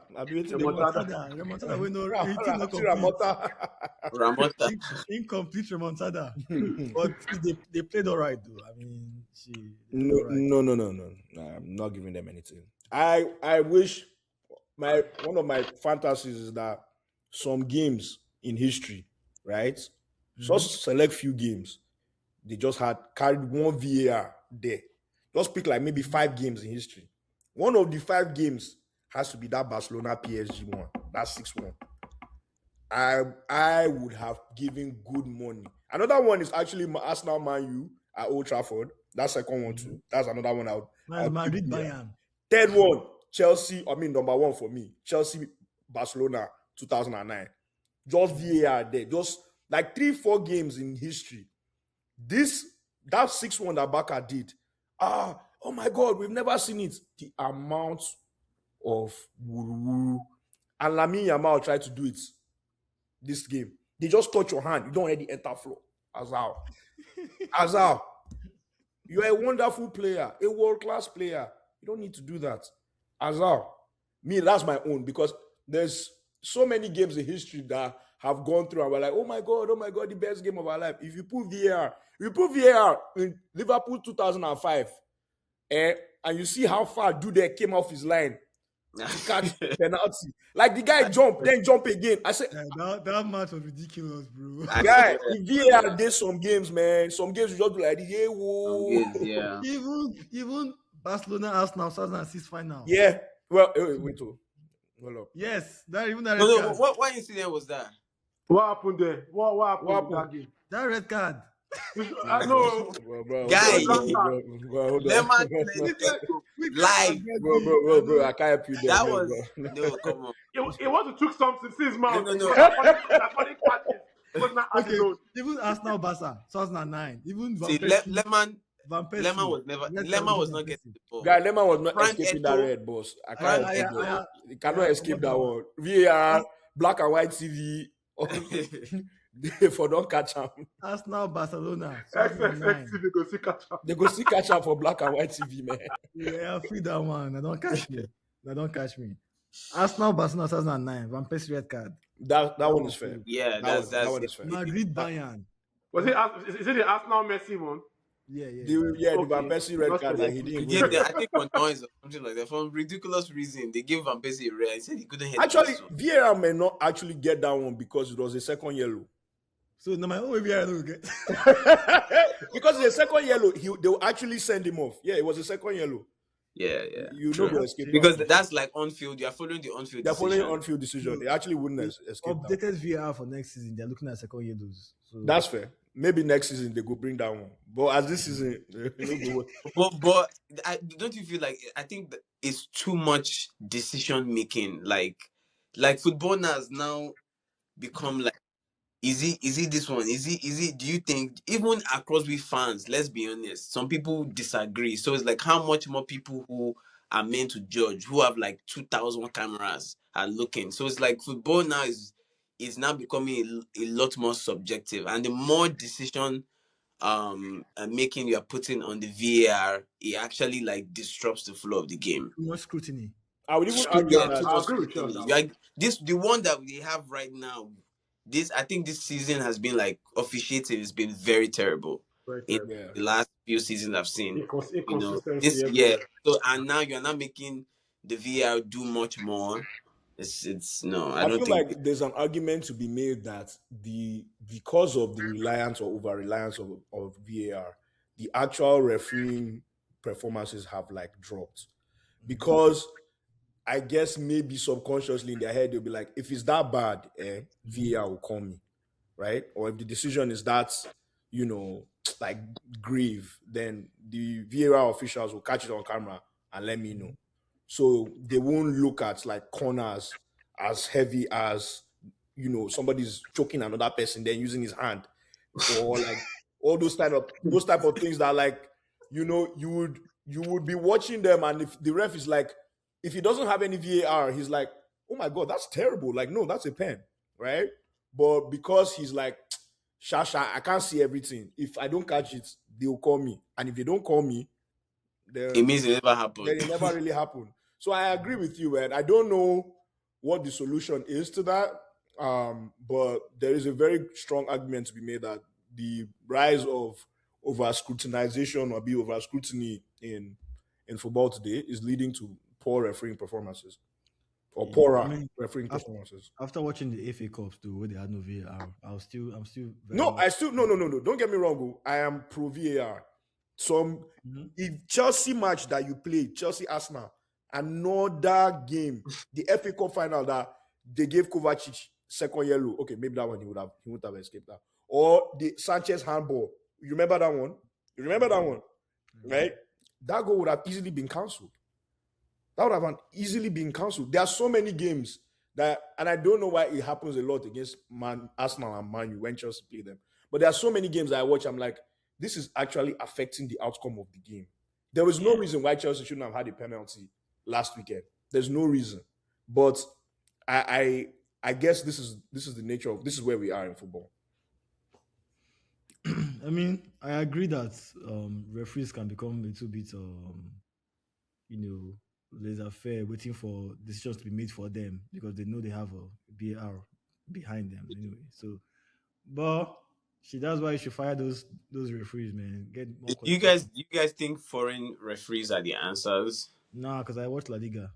We know Ramota. Incomplete remontada. But they played all right, though. I mean, No. I'm not giving them anything. I wish one of my fantasies is that some games in history, right? Just select few games. They just had carried one VAR there. Just pick like maybe 5 games in history. One of the 5 games has to be that Barcelona PSG one. That's 6-1. I would have given good money. Another one is actually Arsenal Man U at Old Trafford. That's second one too. That's another one I would Madrid Bayern. Third one, Chelsea. I mean, number 1 for me, Chelsea Barcelona 2009. Just VAR there. Just like 3-4 games in history. That 6-1 that Barca did. Oh my God, we've never seen it. The amount of woo. And Lamine Yamal tried to do it this game. They just touch your hand. You don't already enter floor. Azal. You're a wonderful player, a world-class player. You don't need to do that. Azal. Me, that's my own, because there's so many games in history that have gone through and we're like, oh my God, the best game of our life. If you put VAR in Liverpool 2005, and you see how far Dude came off his line to catch penalty. Like the guy jump, then jump again. I said, that match was ridiculous, bro. Guy, the VAR did some games, man. Some games you just do like, yeah, whoa. Yeah. Even Barcelona Arsenal 2006 final. Yeah. Well, wait. Hold up. Yes, that red card. What incident was that? What happened there? What happened in that game? That red card. I know. Guy, Lemon live. Bro, I can't help you there. That was no, come on. It was to took something since mouth. No. Even Arsenal Barca 2009. Even Lemon was not getting the ball. Guy, Lemon was not escaping that red, boss. I can't. He cannot escape that one. VAR, black and white TV. For don't catch him. Arsenal Barcelona. XXX TV go see catch him. They go see catch him for black and white TV, man. Yeah, free that one. Don't catch me. Arsenal Barcelona 2009. Van Persie red card. That one is fair. Yeah, that one is fair. Madrid Bayern. Was it? Is it the Arsenal Messi one? Yeah. The Van Persie red card that he didn't. Yeah, I think for noise or something like that. For ridiculous reason, they gave Van Persie a red. He said he couldn't hit. Actually, VAR may not actually get that one because it was a second yellow. So no matter what VAR will get. Because the second yellow, they will actually send him off. Yeah, it was a second yellow. Yeah. You know they escape because that's like on field. You are following the on field. They're following on field decision. They actually wouldn't escape. Updated VAR for next season. They're looking at second yellows. So that's fair. Maybe next season they go bring that one. But as this season, but don't you feel like I think that it's too much decision making? Like football has now become like Is it this one? Is it do you think even across with fans, let's be honest, some people disagree. So it's like how much more people who are meant to judge, who have like 2,000 cameras are looking. So it's like football now is now becoming a lot more subjective. And the more decision making you are putting on the VAR, it actually like disrupts the flow of the game. Too much scrutiny. I would even argue Yeah, that. too I much agree with you on scrutiny. that. Like this, the one that we have right now. This, I think, this season has been like officiating has been very terrible Very in terrible. Yeah. the last few seasons I've seen. You know, Inconsistency this year. everywhere. So and now you're not making the VAR do much more. It's no, I I don't feel think. like there's an argument to be made that because of the reliance or over reliance of VAR, the actual refereeing performances have like dropped. Because I guess maybe subconsciously in their head they'll be like, if it's that bad, VAR will call me, right? Or if the decision is that, you know, like grave, then the VAR officials will catch it on camera and let me know. So they won't look at like corners as heavy as, you know, somebody's choking another person, then using his hand, or like all those type of things that like, you know, you would be watching them, and if the ref is like, if he doesn't have any VAR, he's like, oh my god, that's terrible. Like, no, that's a pen, right? But because he's like, Shasha, I can't see everything. If I don't catch it, they'll call me. And if they don't call me, It then means it never then happened. it never really happened. So I agree with you, Ed. I don't know what the solution is to that. But there is a very strong argument to be made that the rise of over scrutinization or be over scrutiny in football today is leading to poor refereeing performances or Yeah, I poorer mean, refereeing after, performances. after watching the FA Cups too, where they had no VAR, I'm still very No, much. I still no. Don't get me wrong. I am pro VAR. Some Mhm. if Chelsea match that you played, Chelsea Arsenal, another game, the FA Cup final that they gave Kovacic second yellow. Okay, maybe that one he would have escaped that. Or the Sanchez handball. You remember that one? You remember that one, right? That goal would have easily been cancelled. That would have easily been cancelled. There are so many games that, and I don't know why it happens a lot against Arsenal and Man U when Chelsea play them. But there are so many games that I watch. I'm like, this is actually affecting the outcome of the game. There was no reason why Chelsea shouldn't have had a penalty last weekend. There's no reason. But I guess this is the nature of this is where we are in football. I mean, I agree that referees can become a little bit, laissez-faire, waiting for decisions to be made for them because they know they have a VAR behind them anyway. So, but that's why you should fire those referees, man. Get more Do you qualification. guys think foreign referees are the answers? Nah, because I watched La Liga.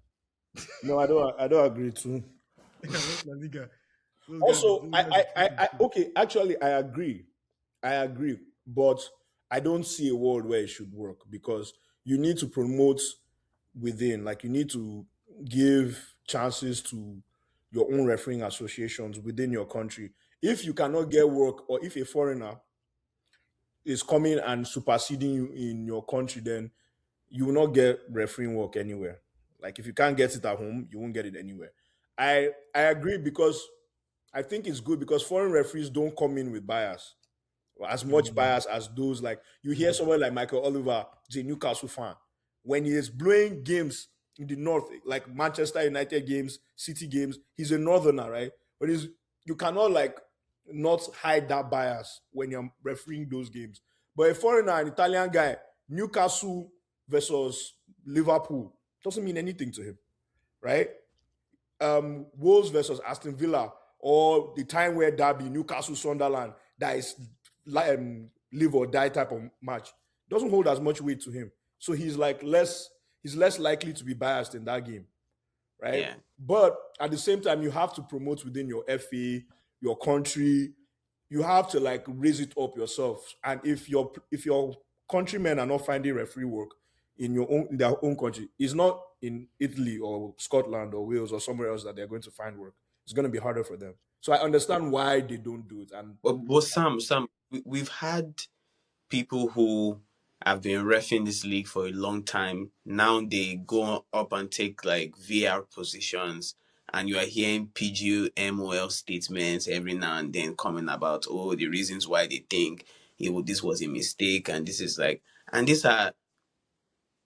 No, I don't agree too. I watched La Liga. Also, Those guys are fucking okay, actually, I agree. But I don't see a world where it should work because you need to promote within, like you need to give chances to your own refereeing associations within your country. If you cannot get work, or if a foreigner is coming and superseding you in your country, then you will not get refereeing work anywhere. Like if you can't get it at home, you won't get it anywhere. I agree because I think it's good because foreign referees don't come in with bias, or as much bias as those. Like you hear someone like Michael Oliver, is a Newcastle fan, when he is blowing games in the north, like Manchester United games, City games, he's a northerner, right? But you cannot like not hide that bias when you're refereeing those games. But a foreigner, an Italian guy, Newcastle versus Liverpool doesn't mean anything to him, right? Wolves versus Aston Villa, or the time where Derby, Newcastle, Sunderland, that is live or die type of match, doesn't hold as much weight to him. So he's less likely to be biased in that game, right? Yeah. But at the same time, you have to promote within your FA, your country. You have to like raise it up yourself. And if your countrymen are not finding referee work in their own country, it's not in Italy or Scotland or Wales or somewhere else that they're going to find work. It's going to be harder for them. So I understand why they don't do it. And But Sam, we've had people who have been refing this league for a long time. Now they go up and take like VR positions and you are hearing PGMOL statements every now and then coming about the reasons why they think this was a mistake, and this is like, and these are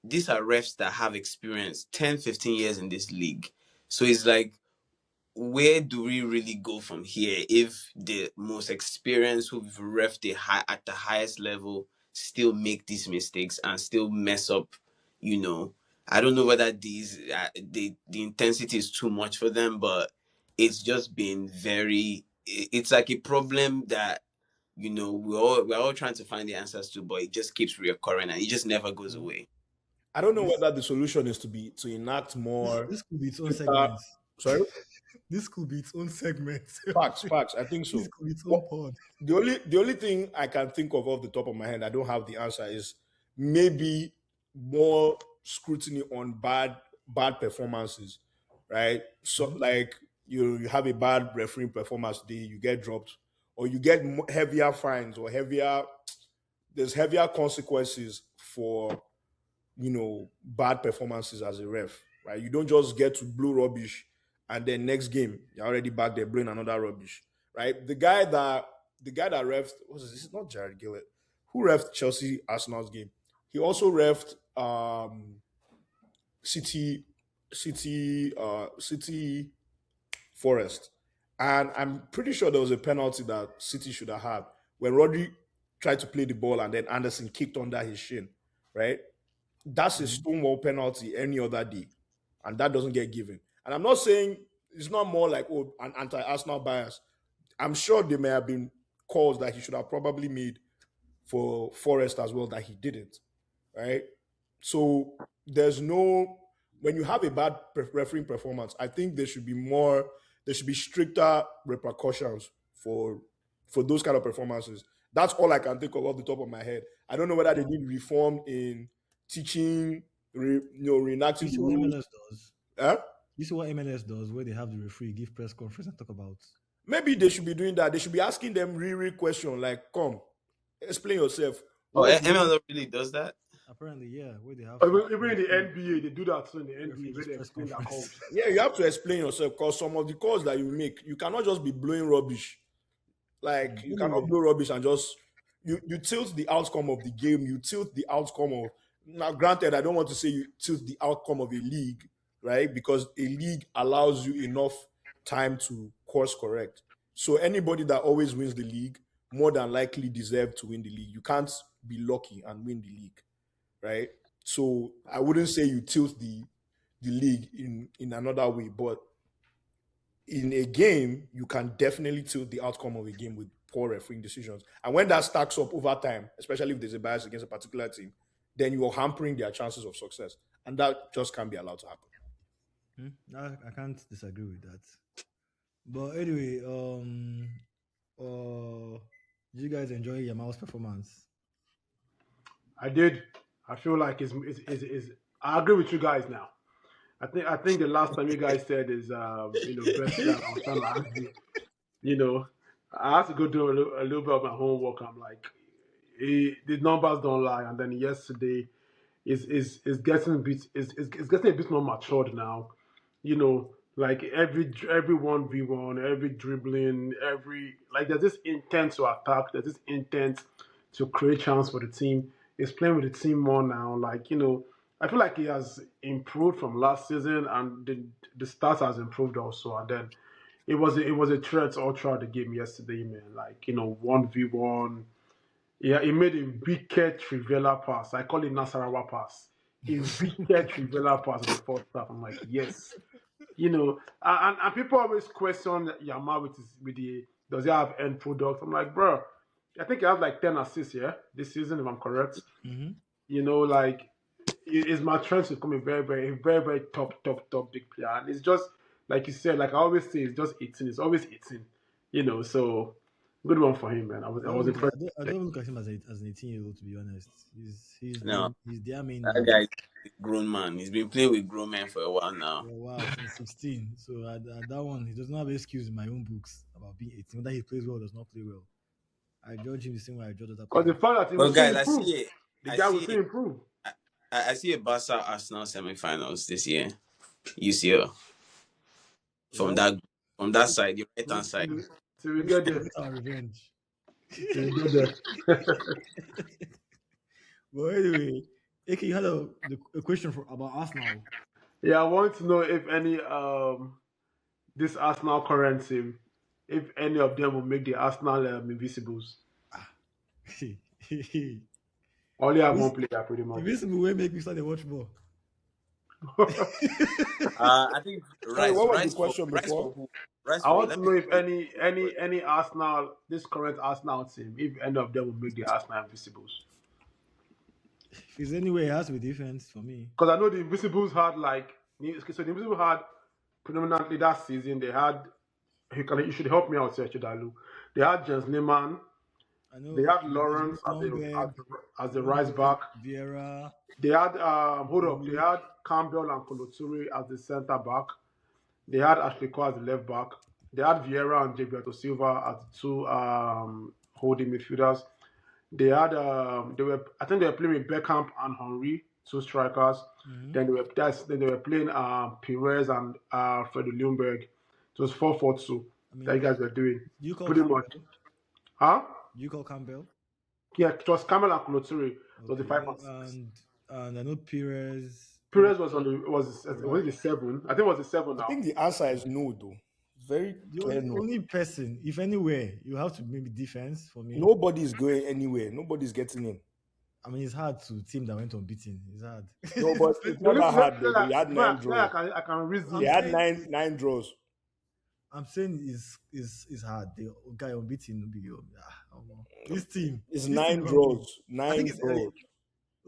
refs that have experience 10, 15 years in this league. So it's like, where do we really go from here if the most experienced who've refed at the highest level still make these mistakes and still mess up? I don't know whether the intensity is too much for them, but it's just been it's like a problem that we're all trying to find the answers to, but it just keeps reoccurring and it just never goes away. I don't know whether the solution is to enact more. This could be its own segment. Sorry? This could be its own segment. Facts. I think so. This could be its own pod. The only thing I can think of off the top of my head, I don't have the answer, is maybe more scrutiny on bad performances, right? So like you have a bad refereeing performance today, you get dropped, or you get heavier fines or there's heavier consequences for bad performances as a ref, right? You don't just get to blow rubbish and then next game you're already back there blowing another rubbish, right? The guy that refed, what is this? It's not Jared Gillett. Who refed Chelsea Arsenal's game? He also refed City Forest, and I'm pretty sure there was a penalty that City should have had when Rodri tried to play the ball and then Anderson kicked under his shin, right? That's a stonewall penalty any other day, and that doesn't get given. And I'm not saying it's not more like an anti-Arsenal bias. I'm sure there may have been calls that he should have probably made for Forest as well that he didn't, right? So when you have a bad refereeing performance, I think there should be stricter repercussions for those kind of performances. That's all I can think of off the top of my head. I don't know whether they did reform in teaching, reenacting. You see what MLS does? Huh? You see what MLS does, where they have the referee give press conference and talk about. Maybe they should be doing that. They should be asking them real question, like, "Come, explain yourself." MLS really does that? Apparently, yeah. Where they have even in the NBA, they do that too in the NBA. Where they explain their calls. Yeah, you have to explain yourself because some of the calls that you make, you cannot just be blowing rubbish. Like you cannot blow rubbish and just you tilt the outcome of the game. You tilt the outcome of. Now, granted, I don't want to say you tilt the outcome of a league, right? Because a league allows you enough time to course correct. So anybody that always wins the league more than likely deserves to win the league. You can't be lucky and win the league, right? So I wouldn't say you tilt the league in another way, but in a game, you can definitely tilt the outcome of a game with poor refereeing decisions. And when that stacks up over time, especially if there's a bias against a particular team, then you are hampering their chances of success. And that just can't be allowed to happen. I can't disagree with that. But anyway, did you guys enjoy Yamal's performance? I did. I feel like I agree with you guys now. I think the last time you guys said is best player. I was trying to ask I have to go do a little bit of my homework. I'm like, the numbers don't lie. And then yesterday is getting a bit more matured now. Like every 1v1, every dribbling, there's this intent to attack. There's this intent to create chance for the team. He's playing with the team more now. I feel like he has improved from last season, and the stats has improved also. And then it was a threat all throughout the game yesterday, man. 1v1. Yeah, he made a wicked Trivela pass. I call it Nasarawa pass. A wicked Trivela pass in the first half. I'm like, yes. And people always question Yamal with the does he have end product? I'm like, bro, I think he has 10 assists this season, if I'm correct. Mm-hmm. Is my trend to become a very, very, very, very top big player. And it's just, like you said, like I always say, it's just 18. It's always 18. So good one for him, man. I was impressed. I don't look at him as an 18-year-old, to be honest. He's their main. That guy is a grown man. He's been playing with grown men for a while now. Wow, since 16. So at that one, he doesn't have an excuse in my own books about being 18. Whether he plays well or does not play well. I judge him the same way I judge other players. Because the fact that he was improve. I see a Barca Arsenal semi-finals this year. UCL. from Well, that side, your right hand side. Till we get there. get our revenge. Till we get there. But anyway, AK, you had a question about Arsenal. Yeah, I want to know if any this Arsenal current team, if any of them will make the Arsenal Invisibles. Only have one player pretty much. Invisible will make me start to watch more. I think Sorry, what was Rice the question Rice before? for who? Rice I for want let to me know if any Arsenal, this current Arsenal team, if any of them will make the Arsenal Invisibles. If it's anyway, it has to be defense for me. Because I know the Invisibles had so the Invisibles had predominantly that season. They had you should help me out, Sergio Dalu. They had Jens Lehmann. I know They had Lawrence as the right back. Vieira. They had They had Campbell and Koloture as the centre back. They had Ashley Cole as the left back. They had Vieira and Gilberto Silva as the two holding midfielders. They had I think they were playing with Beckham and Henry, two strikers. Mhm. Then they were playing Perez and Freddie Ljungberg. It was 4-4-2 that you guys were doing. You call Pretty Campbell? much. Huh? You call Campbell? Yeah, it was Campbell and Koloture. It was the Okay, 5 and 6. And I know Perez. Perez was was the 7. I think it was the 7 now. I think the answer is no, though. Very The clear no. only person, if anywhere, you have to maybe defense for me. Nobody's going anywhere. Nobody's getting in. I mean, it's hard to team that went unbeaten. It's hard. No, but it's not that hard, though. They had 9 draws. I can reason. They had nine draws. I'm saying it's hard. The guy unbeaten will be this team. It's this 9 team draws. I 9 think it's early. draws.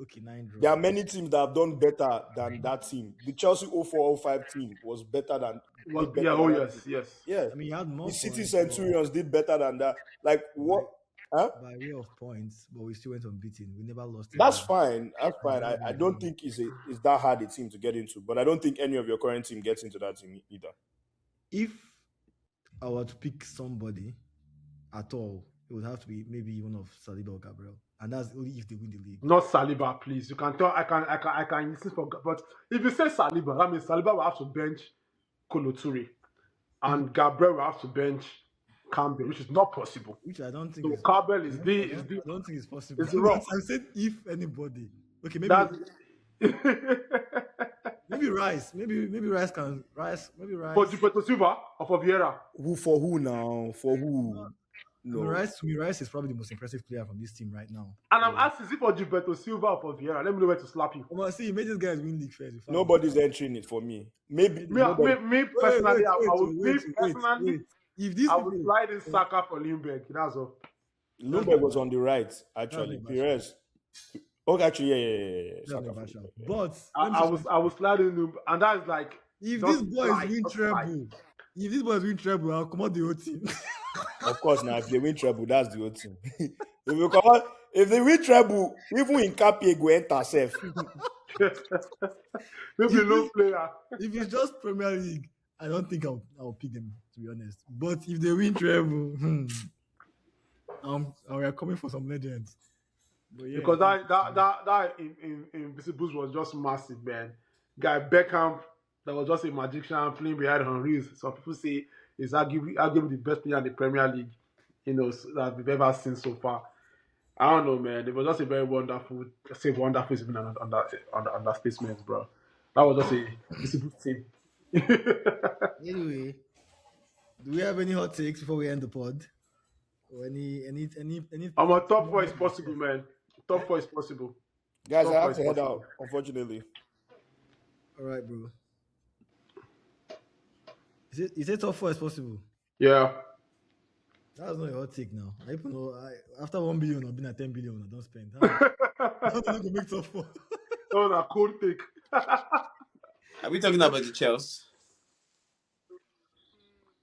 Okay, 9 draws. There are many teams that have done better than that team. The Chelsea 04-05 team was better than. did better than that team. Yes. Yeah. I mean, you had more The City points, Centurions did better than that. Like what? Huh? by way of points, but we still went unbeaten. We never lost. That's a game. fine. That's fine. I don't think it's that hard a team to get into, but I don't think any of your current team gets into that team either. If I were to pick somebody at all, it would have to be maybe one of Saliba or Gabriel, and that's only if they win the league. Not Saliba, please. You can tell. I can insist for. But if you say Saliba, that means Saliba will have to bench Koloture, and Gabriel will have to bench Campbell, which is not possible. Which I don't think. So is, Campbell is I the. don't think it's possible. It's wrong. I said if anybody. Okay, maybe That's. maybe Rice. Maybe Rice can Maybe Rice. For Gilberto Silva or for Vieira? For who now? For who? No. To me, Rice is probably the most impressive player from this team right now. And I'm asking, is it for Gilberto Silva or for Vieira? Let me know where to slap you. Come on, see, you made these guys win league first. Nobody's entering it for me. Maybe. Me personally, Wait. If this I would people- slide in Saka for Ljungberg. That's all. Lumberg was on the right, actually. That's not Perez. Okay, actually, yeah. That's Saka not for bad shout. Ljungberg. But I was sliding Ljungberg, and that is like if just these boys slide, win just slide. treble, I'll come out the whole team. Of course, now if they win treble, that's the whole team. If they win treble, even in Capi go enter safe. Maybe low player. If it's just Premier League, I don't think I'll pick them, to be honest. But if they win treble, we are coming for some legends. But yeah, Because that Invisibles was just massive, man. Guy Beckham, that was just a magician playing behind Henry. Some people say is arguably the best player in the Premier League, that we've ever seen so far. I don't know, man. It was just a very wonderful is even an understatement, bro. That was just a Invisibles team. Anyway, do we have any hot takes before we end the pod? Or any? I'm on top 4 is possible, man. Top 4 is possible. Guys, Top I four have is to head possible. out, unfortunately. All right, bro. Is it top 4 is possible? Yeah. That's not a hot take now. I even know after 1 billion, I've been at 10 billion. I don't spend. I'm going to make top 4. Oh, a cool take. Are we talking about the Chelsea?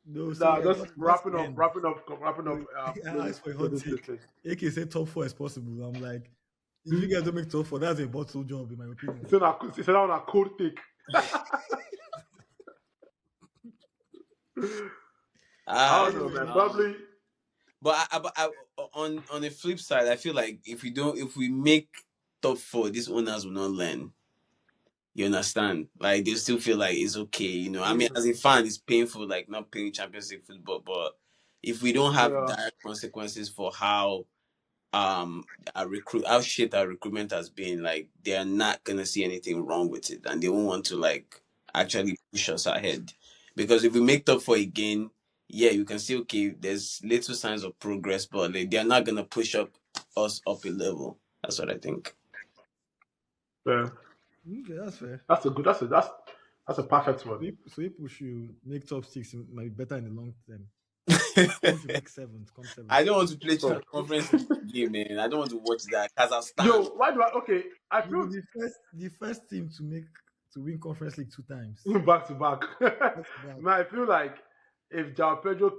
No, Nah, just not wrapping spend. up. I asked for a hot take. AK said top 4 is possible. I'm like, if you guys don't make top 4, that's a bottle job, in my opinion. It's on a cool take. I don't know, man. Probably. But on the flip side, I feel like if we make top 4, these owners will not learn. You understand? Like, they still feel like it's okay, you know. I mean, as a fan, it's painful, like not playing Champions League football. But if we don't have Yeah. direct consequences for how how shit our recruitment has been, like, they are not gonna see anything wrong with it, and they won't want to like actually push us ahead. Because if we make up for it again, yeah, you can see, okay, there's little signs of progress, but like, they're not gonna push us up a level. That's what I think. Yeah. Okay, that's fair. That's a good. That's a perfect word. So people should make top six. It might be better in the long term. People should make seventh. Come seventh. I don't want to play Oh. conference league game, man. I don't want to watch that. Kazakhstan. Yo, why do I? Okay, I You feel be the first team to win Conference League 2 times. back to back. Man, I feel like if João Pedro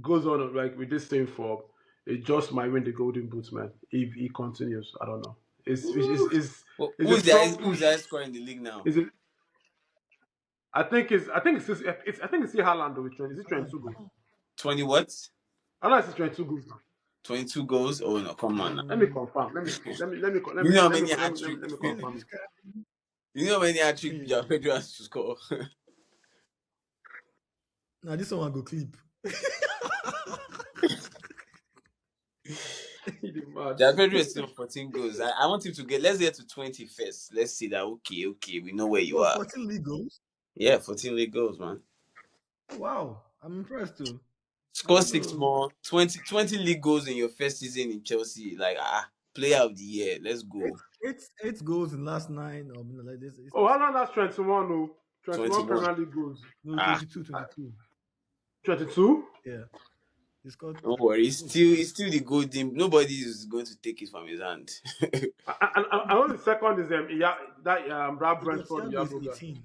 goes on like with this same form, it just might win the Golden Boots, man. If he continues, I don't know. It's Who's the highest scorer in the league now? Is it? I think it's Haaland with 20. Is it 22 goals? 20 what? I know it's 22 goals now. 22 goals? Oh no, come on. Let me confirm. Let me You know how many hat-trick? let me confirm. You know how many hat-trick João Pedro has to score? Now this one will go clip. João Pedro is still 14 goals. I want him to let's get to 20 first. Let's see that. Okay, we know where you are. 14 league goals? Yeah, 14 league goals, man. Wow, I'm impressed too. Score 6 more, 20 league goals in your first season in Chelsea. Like, player of the year. Let's go. Eight goals in last 9 or like this. Oh, Haaland has 21, no. 21 Premier League goals. No, 22. 22? Yeah. He scored. Don't worry, it's still the golden. Nobody is going to take it from his hand. I know the second is that Brentford Diablo guy. 18.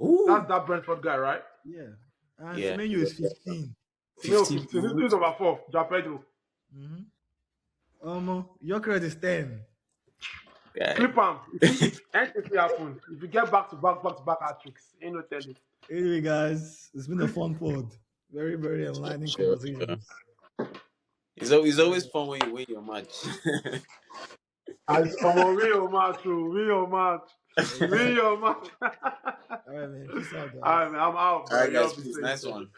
Ooh. That's that Brentford guy, right? Yeah. And Yeah. Semenyo is 15. No, 15. This is number 4, João Pedro. Your credit is 10. Yeah. Clip him. If anything happen, if you get back to back hat tricks, ain't no telling. Anyway, guys, it's been a fun pod. Very, very enlightening conversations. It's always fun when you win your match. Real match. Win your match. All right, man. Peace out, guys. All right, man. I'm out. All right, guys. Peace. Nice one.